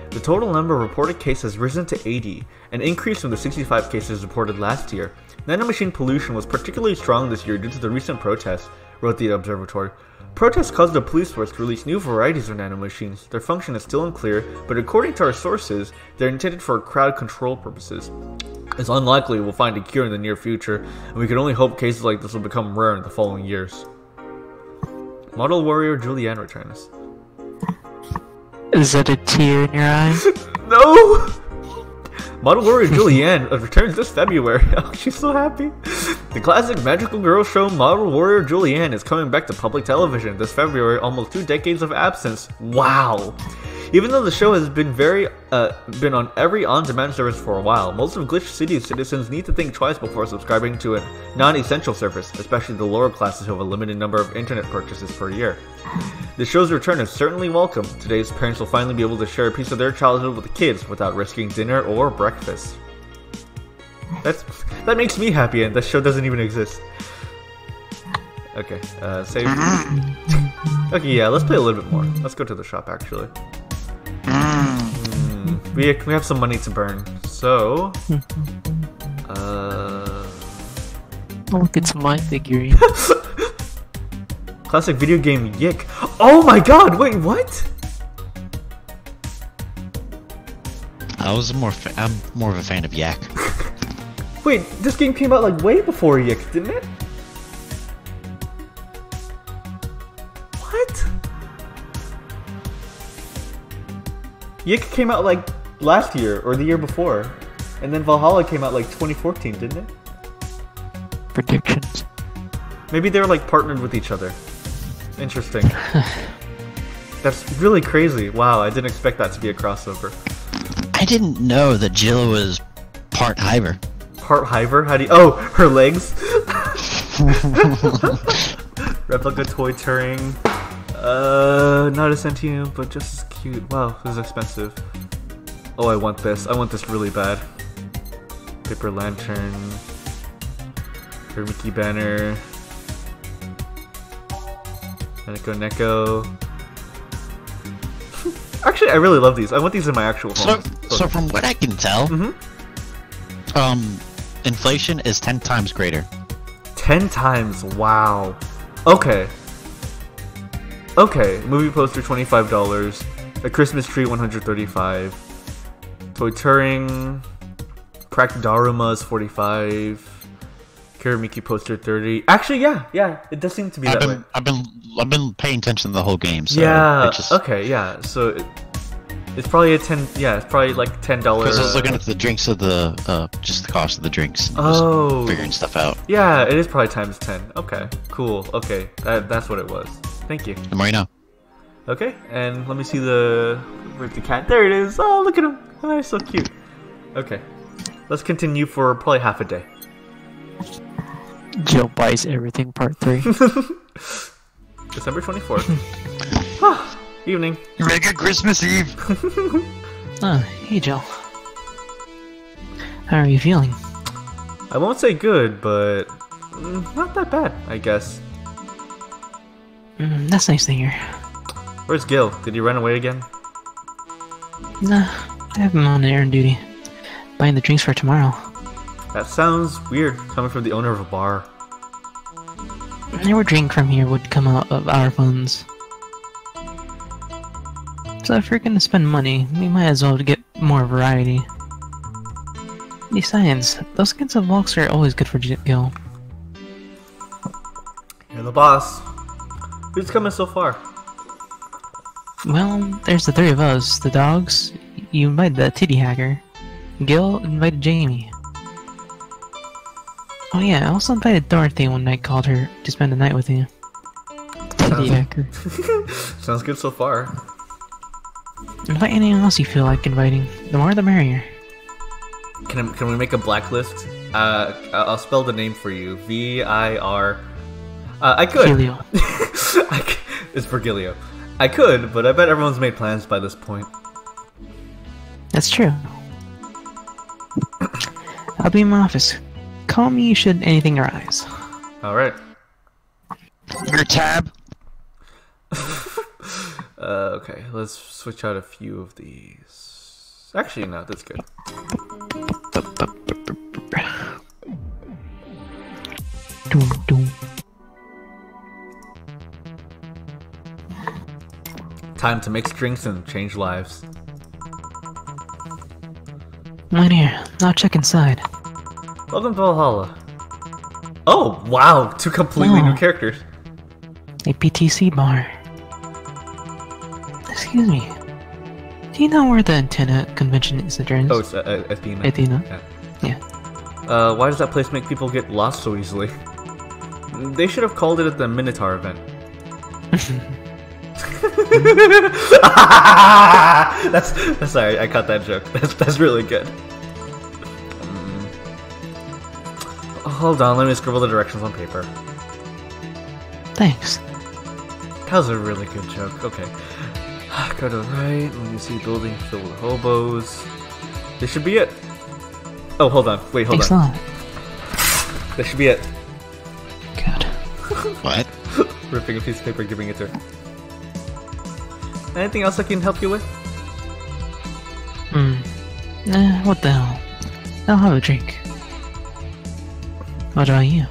S1: The total number of reported cases has risen to 80, an increase from the 65 cases reported last year. Nanomachine pollution was particularly strong this year due to the recent protests, wrote the observatory. Protests caused the police force to release new varieties of nanomachines. Their function is still unclear, but according to our sources, they're intended for crowd control purposes. It's unlikely we'll find a cure in the near future, and we can only hope cases like this will become rare in the following years. Model Warrior Julianne returns.
S4: Is that a tear in your eye?
S1: No! Model Warrior Julianne returns this February. Oh, she's so happy. The classic magical girl show Model Warrior Julianne is coming back to public television this February, almost 2 decades of absence. Wow! Even though the show has been been on every on-demand service for a while, most of Glitch City's citizens need to think twice before subscribing to a non-essential service, especially the lower classes who have a limited number of internet purchases per year. The show's return is certainly welcome. Today's parents will finally be able to share a piece of their childhood with the kids without risking dinner or breakfast. That makes me happy, and that show doesn't even exist. Okay, save. Okay, yeah, let's play a little bit more. Let's go to the shop, actually. We have some money to burn, so...
S4: Look, it's my figurine.
S1: Classic video game Yick. Oh my god, wait, what?
S3: I'm more of a fan of Yak.
S1: Wait, this game came out like way before Yick, didn't it? What? Yick came out like last year or the year before, and then Valhalla came out like 2014, didn't it?
S4: Predictions.
S1: Maybe they were like partnered with each other. Interesting. That's really crazy. Wow, I didn't expect that to be a crossover.
S3: I didn't know that Jill was part Hiver.
S1: Part Hiver? How do you... Oh, her legs? Replica toy Turing. Not a sentient, but just as cute. Wow, this is expensive. Oh, I want this. I want this really bad. Paper Lantern. Mickey Banner. Neko. Actually, I really love these. I want these in my actual home.
S3: So from what I can tell, inflation is 10 times greater. 10
S1: times? Wow. Okay. Okay, movie poster $25. A Christmas tree $135. Toy Turing. Cracked Daruma is $45. Kiramiki poster 30. Actually, yeah, it does seem to be that way.
S3: I've been paying attention to the whole game. So
S1: yeah. Okay. Yeah. So it's probably a 10. Yeah, it's probably like $10.
S3: Because I was looking at the drinks of the just the cost of the drinks. And
S1: just
S3: figuring stuff out.
S1: Yeah, it is probably times 10. Okay. Cool. Okay. That's what it was. Thank you.
S3: The more you know.
S1: Okay, and let me see where's the cat? There it is. Oh, look at him. Oh, he's so cute. Okay, let's continue for probably half a day.
S4: Jill buys everything, part 3.
S1: December 24th. Evening.
S3: Make it Christmas Eve.
S2: Oh, hey Jill. How are you feeling?
S1: I won't say good, but not that bad, I guess.
S2: That's nice to hear.
S1: Where's Gil? Did he run away again?
S2: Nah, I have him on errand duty. Buying the drinks for tomorrow.
S1: That sounds weird, coming from the owner of a bar.
S2: Our drink from here would come out of our funds. So if we're gonna spend money, we might as well get more variety. Besides, those kinds of walks are always good for Gil.
S1: You're the boss. Who's coming so far?
S2: Well, there's the 3 of us, the dogs. You invited the titty hacker. Gil invited Jamie. Oh yeah, I also invited Dorothy when I called her to spend the night with you. Titty hacker.
S1: Sounds good so far.
S2: Invite anyone else you feel like inviting. The more the merrier.
S1: Can we make a blacklist? I'll spell the name for you. V-I-R... I could.
S2: Helio.
S1: It's Virgilio. I could, but I bet everyone's made plans by this point.
S2: That's true. I'll be in my office. Call me should anything arise.
S1: Alright.
S3: Your tab.
S1: Okay, let's switch out a few of these. Actually, no, that's good.
S2: Doom, doom.
S1: Time to mix drinks and change lives.
S2: Wait here. I'll check inside.
S1: Welcome to Valhalla. Oh, wow! Two completely new
S2: Wow.
S1: characters.
S2: A PTC bar. Excuse me. Do you know where the antenna convention center is?
S1: Oh, it's Athena.
S2: Athena?
S1: Yeah. Why does that place make people get lost so easily? They should have called it the Minotaur event. That's sorry, I caught that joke. That's really good. Hold on, let me scribble the directions on paper.
S2: Thanks.
S1: That was a really good joke. Okay. Go to the right. Let me see building filled with hobos. This should be it. Oh, hold on. Wait, hold
S2: Thanks
S1: on.
S2: a lot.
S1: This should be it.
S2: God.
S3: What?
S1: Ripping a piece of paper, giving it to her. Anything else I can help you with?
S2: What the hell? I'll have a drink. What about you?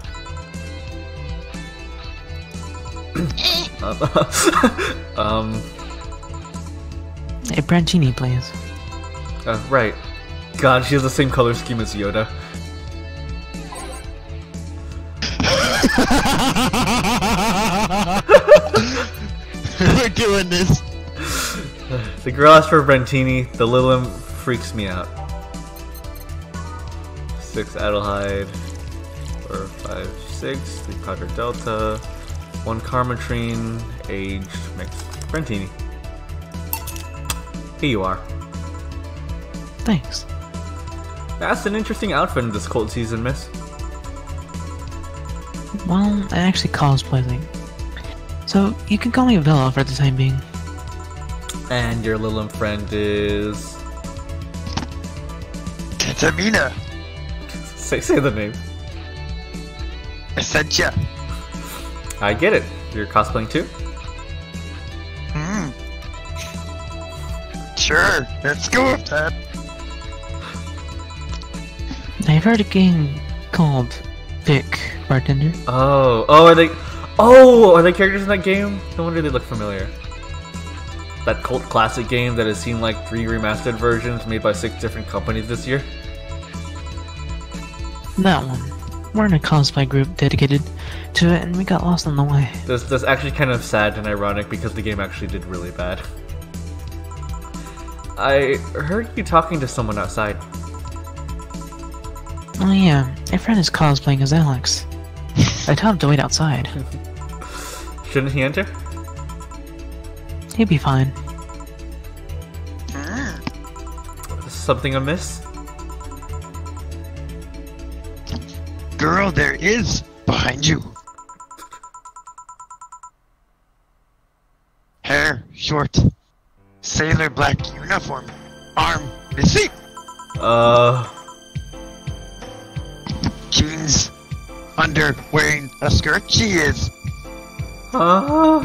S2: A Brancini, please.
S1: Right. God, she has the same color scheme as Yoda.
S3: We're doing this.
S1: The girl asked for Brantini. The Lilum freaks me out. 6 Adelhyde. 4, 5, 6. 3 Powder Delta. 1 Carmatrine. Aged mixed. Brantini. Here you are.
S2: Thanks.
S1: That's an interesting outfit in this cold season, miss.
S2: Well, I actually cosplaying. So, you can call me Vela for the time being.
S1: And your Lilum friend is...
S3: Tamina.
S1: Say the name.
S3: I said ya.
S1: I get it. You're cosplaying too?
S3: Sure, let's go with that.
S2: I've heard a game called Vic Bartender.
S1: Are they characters in that game? No wonder they look familiar. That cult classic game that has seen like 3 remastered versions made by 6 different companies this year?
S2: That one. We're in a cosplay group dedicated to it, and we got lost on the way.
S1: That's actually kind of sad and ironic because the game actually did really bad. I heard you talking to someone outside.
S2: Oh yeah, a friend is cosplaying as Alex. I told him to wait outside.
S1: Shouldn't he enter?
S2: He'll be fine.
S1: Something amiss?
S3: Girl, there is behind you. Hair short, sailor black uniform, arm missing. Jeans under wearing a skirt. She is.
S2: No,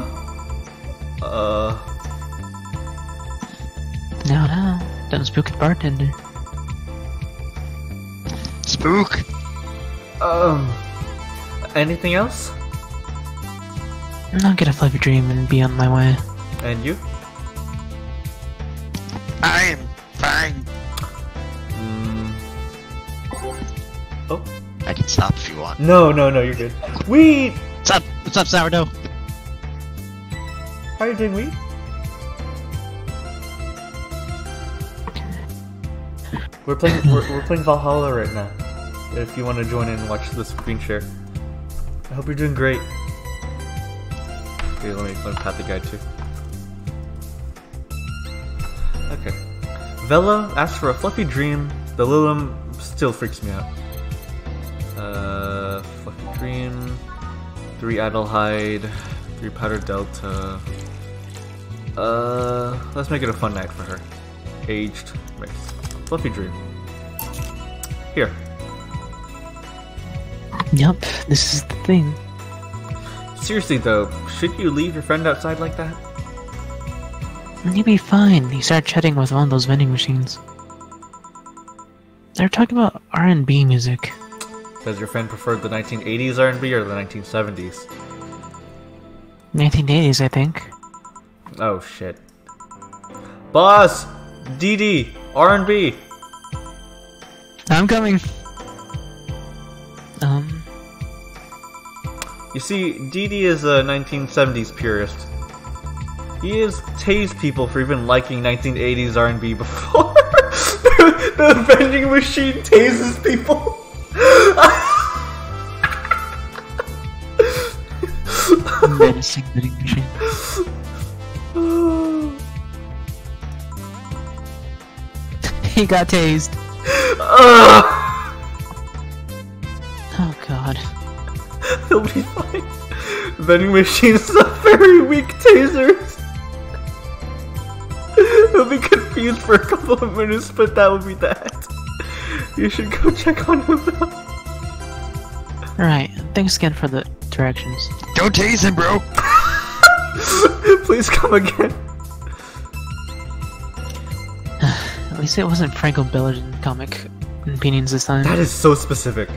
S2: don't spook the bartender.
S3: Spook.
S1: Anything else?
S2: I'll get a fluffy dream and be on my way.
S1: And you?
S3: I am fine.
S1: Oh.
S3: I can stop if you want.
S1: No, you're good. Weed!
S3: What's up, sourdough?
S1: How are you doing, Weed? We're playing Valhalla right now. If you want to join in and watch the screen share. I hope you're doing great. Okay, let me pat the guide too. Okay. Vela asks for a fluffy dream. The Lilum still freaks me out. Fluffy dream. 3 Adelhyde. 3 Powder Delta. Let's make it a fun night for her. Aged mix. Fluffy dream. Here.
S2: Yup, this is the thing.
S1: Seriously though, should you leave your friend outside like that?
S2: You'll be fine. He started chatting with one of those vending machines. They were talking about R&B music.
S1: Does your friend prefer the 1980s R&B or the 1970s?
S2: 1980s, I think.
S1: Oh shit. Boss! DD! R&B!
S2: I'm coming.
S1: You see, DD is a 1970s purist. He has tased people for even liking 1980s R&B before. The vending machine tases people.
S2: Menacing vending machine. He got tased. Oh god.
S1: He'll be fine. Vending machines are very weak tasers. He'll be confused for a couple of minutes, but that would be that. You should go check on him now.
S2: Alright, thanks again for the directions.
S3: Don't tase him, bro!
S1: Please come again.
S2: At least it wasn't Franco Belgian comic opinions this time.
S1: That is so specific.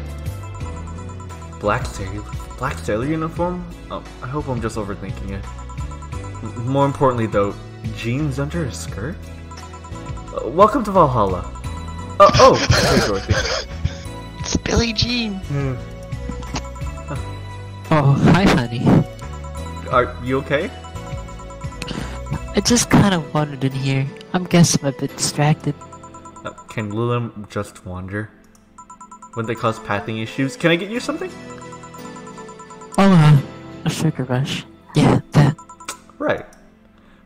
S1: Black sailor uniform? Oh, I hope I'm just overthinking it. More importantly though, jeans under a skirt? Welcome to Valhalla. Hey Dorothy.
S3: It's Billie Jean.
S4: Oh, hi, honey.
S1: Are you okay?
S4: I just kind of wandered in here. I'm guessing I'm a bit distracted.
S1: Can Lilim just wander? Wouldn't they cause pathing issues? Can I get you something?
S4: Oh, a sugar rush. Yeah, that.
S1: Right.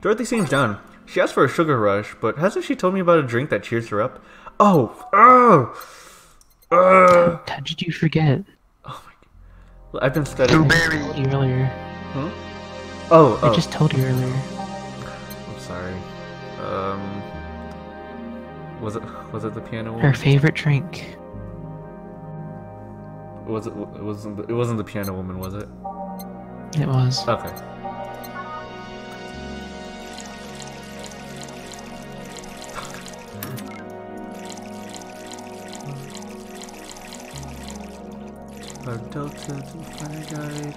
S1: Dorothy seems down. She asked for a sugar rush, but hasn't she told me about a drink that cheers her up?
S2: How did you forget?
S1: Oh my god. Well, I've been studying.
S2: I told you earlier.
S1: Huh?
S2: I just told you earlier.
S1: I'm sorry. Was it the piano woman?
S2: Her favorite drink.
S1: It wasn't the piano woman, was it?
S2: It was.
S1: Okay. Our delta to fire guide.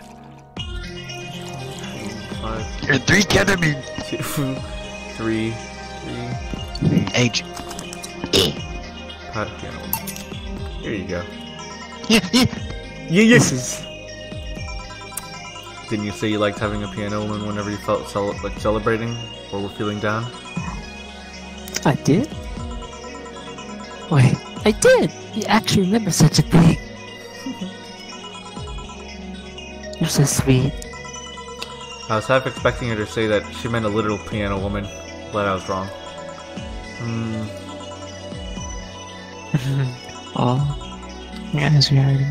S1: 5,
S3: You're 3 ketamine!
S1: 2, 3,
S3: Age.
S1: Pot of piano woman. Here you go.
S3: Yeah.
S1: This is. Didn't you say you liked having a piano woman whenever you felt like celebrating or were feeling down?
S4: I did? Wait, I did! You actually remember such a thing. You're so sweet.
S1: I was half expecting her to say that she meant a literal piano woman, but I was wrong.
S4: Oh.
S2: Yeah, as we heard.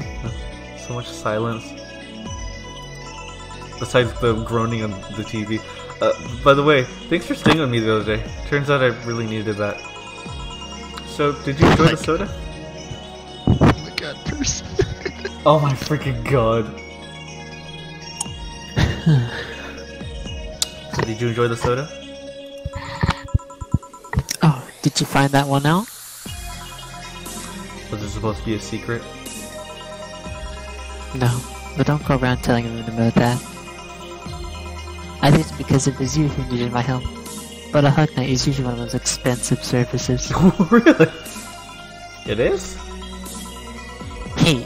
S1: So much silence. Besides the groaning on the TV. By the way, thanks for staying with me the other day. Turns out I really needed that. So, did you enjoy the soda?
S3: Oh my god, Percy.
S1: Oh my freaking god. So, did you enjoy the soda?
S4: Oh, did you find that one out?
S1: Was it supposed to be a secret?
S4: No, but don't go around telling everyone about that. I think it's because it was you who needed my help. But a hug night is usually one of those expensive services.
S1: Really? It is?
S4: Hey,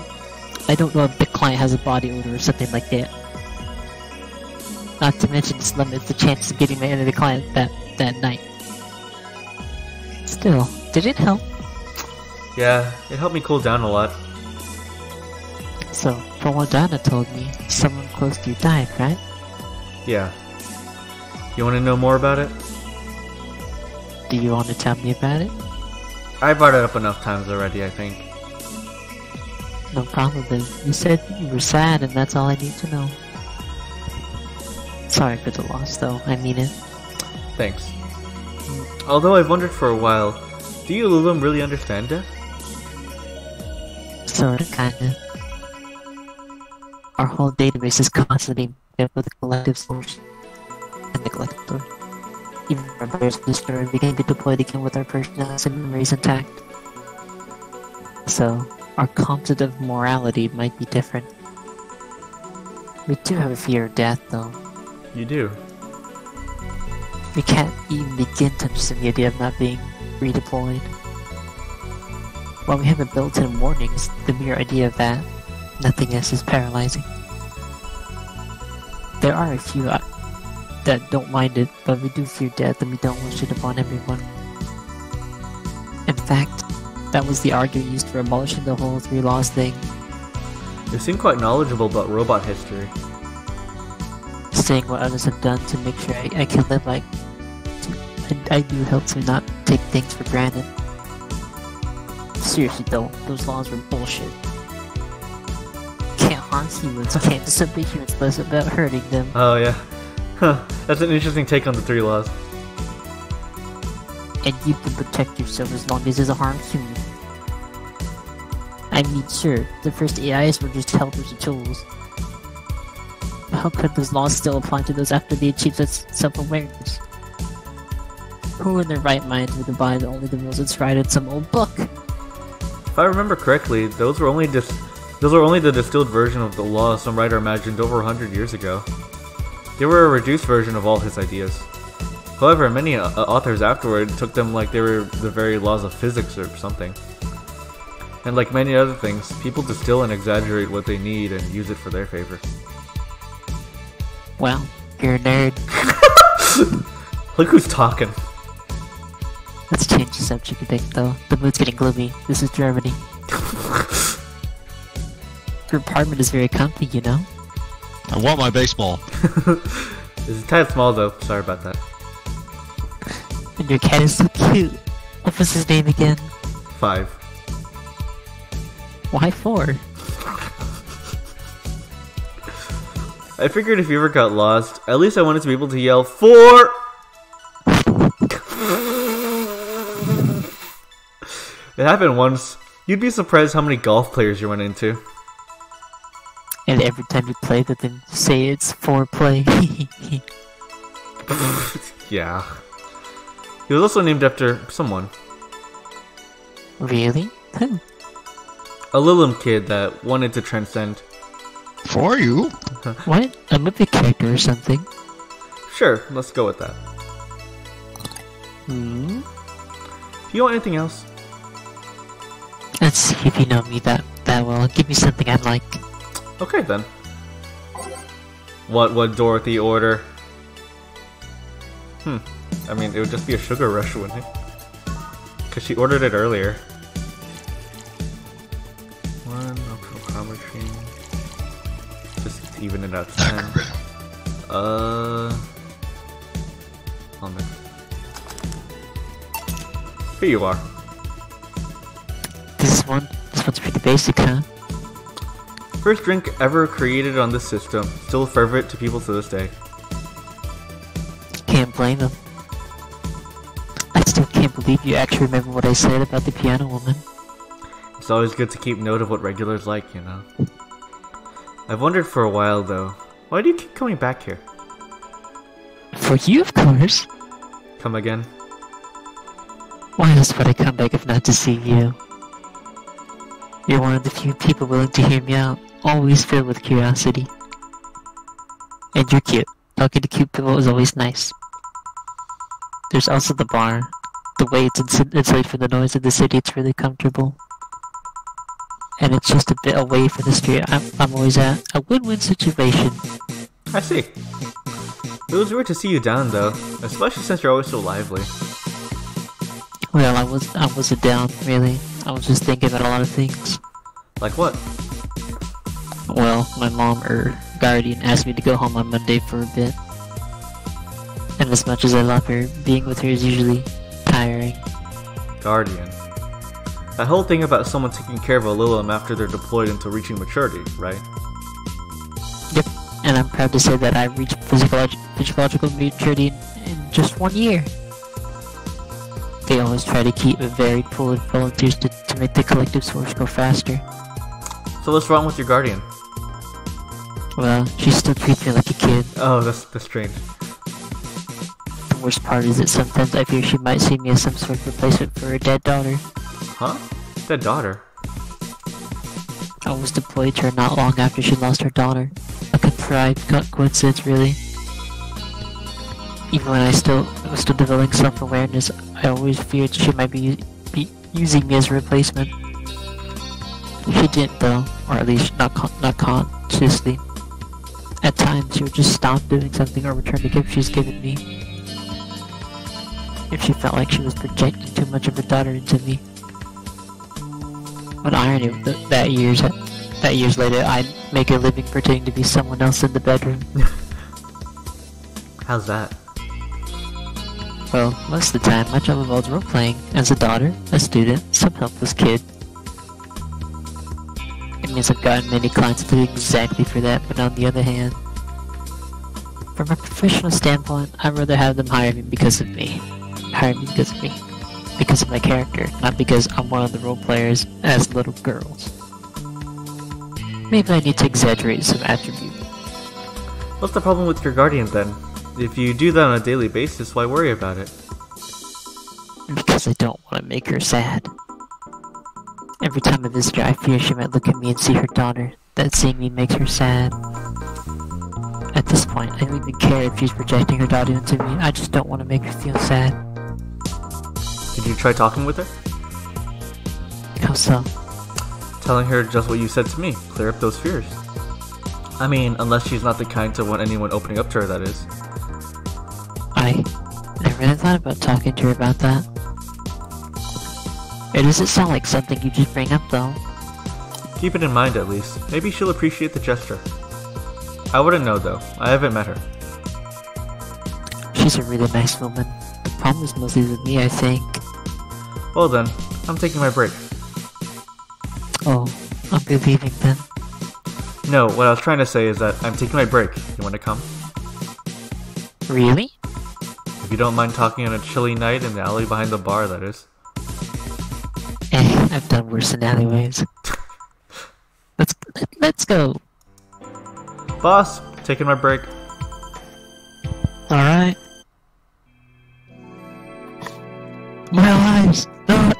S4: I don't know if the client has a body odor or something like that. Not to mention this limits the chances of getting into the client that night. Still, did it help?
S1: Yeah, it helped me cool down a lot.
S4: So, from what Donna told me, someone close to you died, right?
S1: Yeah. You want to know more about it?
S4: Do you want to tell me about it?
S1: I brought it up enough times already, I think.
S4: No problem then. You said you were sad and that's all I need to know. Sorry for the loss though, I mean it.
S1: Thanks. Although I've wondered for a while, do you Lulum really understand death?
S4: Sorta, kinda. Our whole database is constantly filled with the collective source. And the collective source. Even our players in the story began to deploy again with our personalities and memories intact. So, our concept of morality might be different. We do have a fear of death though.
S1: You do.
S4: We can't even begin to understand the idea of not being redeployed. While we haven't built in warnings, the mere idea of that, nothingness is paralyzing. There are a few that don't mind it, but we do fear death and we don't wish it upon everyone. In fact, that was the argument used for abolishing the whole 3 laws thing.
S1: You seem quite knowledgeable about robot history.
S4: Saying what others have done to make sure I can live like... I do help to not take things for granted. Seriously though, those laws were bullshit. Can't harm humans, can't disobey humans less about hurting them.
S1: Oh yeah. Huh. That's an interesting take on the 3 laws.
S4: And you can protect yourself as long as it doesn't harm human. I mean, sure, the first AIs were just helpers or tools. But how could those laws still apply to those after they achieved such self-awareness? Who in their right mind would abide only the rules inscribed in some old book?
S1: If I remember correctly, those were only the distilled version of the law some writer imagined over 100 years ago. They were a reduced version of all his ideas. However, many authors afterward took them like they were the very laws of physics or something. And like many other things, people distill and exaggerate what they need and use it for their favor.
S4: Well, you're a nerd.
S1: Look who's talking.
S4: Let's change the subject a bit though. The mood's getting gloomy. This is Germany. Your apartment is very comfy, you know?
S6: I want my baseball.
S1: It's a tad small though, sorry about that.
S4: And your cat is so cute. What was his name again?
S1: 5.
S4: Why 4?
S1: I figured if you ever got lost, at least I wanted to be able to yell 4! It happened once. You'd be surprised how many golf players you run into.
S4: And every time you play with them, say it's 4-play.
S1: Yeah. He was also named after someone.
S4: Really? Who?
S1: A Lilum kid that wanted to transcend.
S6: For you?
S4: What? A movie character or something?
S1: Sure, let's go with that.
S4: Hmm?
S1: Do you want anything else?
S4: Let's see if you know me that well. Give me something I'd like.
S1: Okay then. What would Dorothy order? I mean, it would just be a sugar rush, wouldn't it? Because she ordered it earlier. 1 optional car machine. Just to even it out to 10. Almond. Here you are.
S4: This one's pretty basic, huh?
S1: First drink ever created on this system. Still a favorite to people to this day.
S4: Can't blame them. I still can't believe you actually remember what I said about the piano woman.
S1: It's always good to keep note of what regulars like, you know. I've wondered for a while though, why do you keep coming back here?
S4: For you, of course.
S1: Come again?
S4: Why else would I come back if not to see you? You're one of the few people willing to hear me out, always filled with curiosity. And you're cute. Talking to cute people is always nice. There's also the bar. The way it's insulated from the noise of the city, it's really comfortable. And it's just a bit away from the street I'm always at. A win-win situation.
S1: I see. It was weird to see you down though, especially since you're always so lively.
S4: Well, I wasn't down, really. I was just thinking about a lot of things.
S1: Like what?
S4: Well, my mom, guardian, asked me to go home on Monday for a bit. And as much as I love her, being with her is usually tiring.
S1: Guardian. That whole thing about someone taking care of a Lilim after they're deployed until reaching maturity, right?
S4: Yep, and I'm proud to say that I reached physiological maturity in just 1 year. They always try to keep a varied pool of volunteers to make the collective source go faster.
S1: So what's wrong with your Guardian?
S4: Well, she still treats me like a kid.
S1: Oh, that's strange.
S4: The worst part is that sometimes I fear she might see me as some sort of replacement for her dead daughter.
S1: Huh? Dead daughter?
S4: I was deployed to her not long after she lost her daughter. A contrived coincidence, really. Even when I was still developing self-awareness, I always feared she might be using me as a replacement. She didn't though, or at least not consciously. At times, she would just stop doing something or return the gift she's given me. If she felt like she was projecting too much of her daughter into me. What irony that years later, I'd make a living pretending to be someone else in the bedroom.
S1: How's that?
S4: Well, most of the time, my job involves role-playing as a daughter, a student, some helpless kid. It means I've gotten many clients to do exactly for that, but on the other hand, from a professional standpoint, I'd rather have them hire me because of me. Hire me because of me. Because of my character, not because I'm one of the role players as little girls. Maybe I need to exaggerate some attribute.
S1: What's the problem with your Guardian then? If you do that on a daily basis, why worry about it?
S4: Because I don't want to make her sad. Every time I visit her, I fear she might look at me and see her daughter, that seeing me makes her sad. At this point, I don't even care if she's projecting her daughter into me, I just don't want to make her feel sad.
S1: Did you try talking with her?
S4: How so?
S1: Telling her just what you said to me, clear up those fears. I mean, unless she's not the kind to want anyone opening up to her, that is.
S4: I never really thought about talking to her about that. It doesn't sound like something you just bring up though.
S1: Keep it in mind at least. Maybe she'll appreciate the gesture. I wouldn't know though. I haven't met her.
S4: She's a really nice woman. The problem is mostly with me, I think.
S1: Well then, I'm taking my break.
S4: Oh, I'll be leaving then.
S1: No, what I was trying to say is that I'm taking my break. You want to come?
S4: Really?
S1: If you don't mind talking on a chilly night in the alley behind the bar, that is.
S4: I've done worse in alleyways. Let's go.
S1: Boss, taking my break.
S4: Alright. My eyes! Not!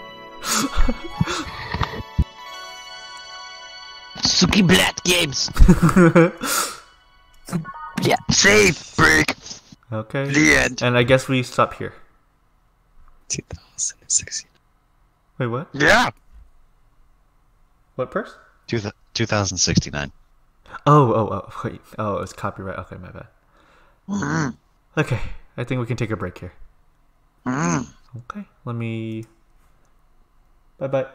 S3: Suki Blatt Games!
S4: Yeah.
S3: Safe break!
S1: Okay.
S3: The end.
S1: And I guess we stop here.
S7: 2016.
S1: Wait, what?
S3: Yeah!
S1: What purse?
S6: 2069.
S1: Oh, wait. Oh, it's copyright. Okay, my bad.
S3: Mm.
S1: Okay, I think we can take a break here.
S3: Mm.
S1: Okay, let me... Bye-bye.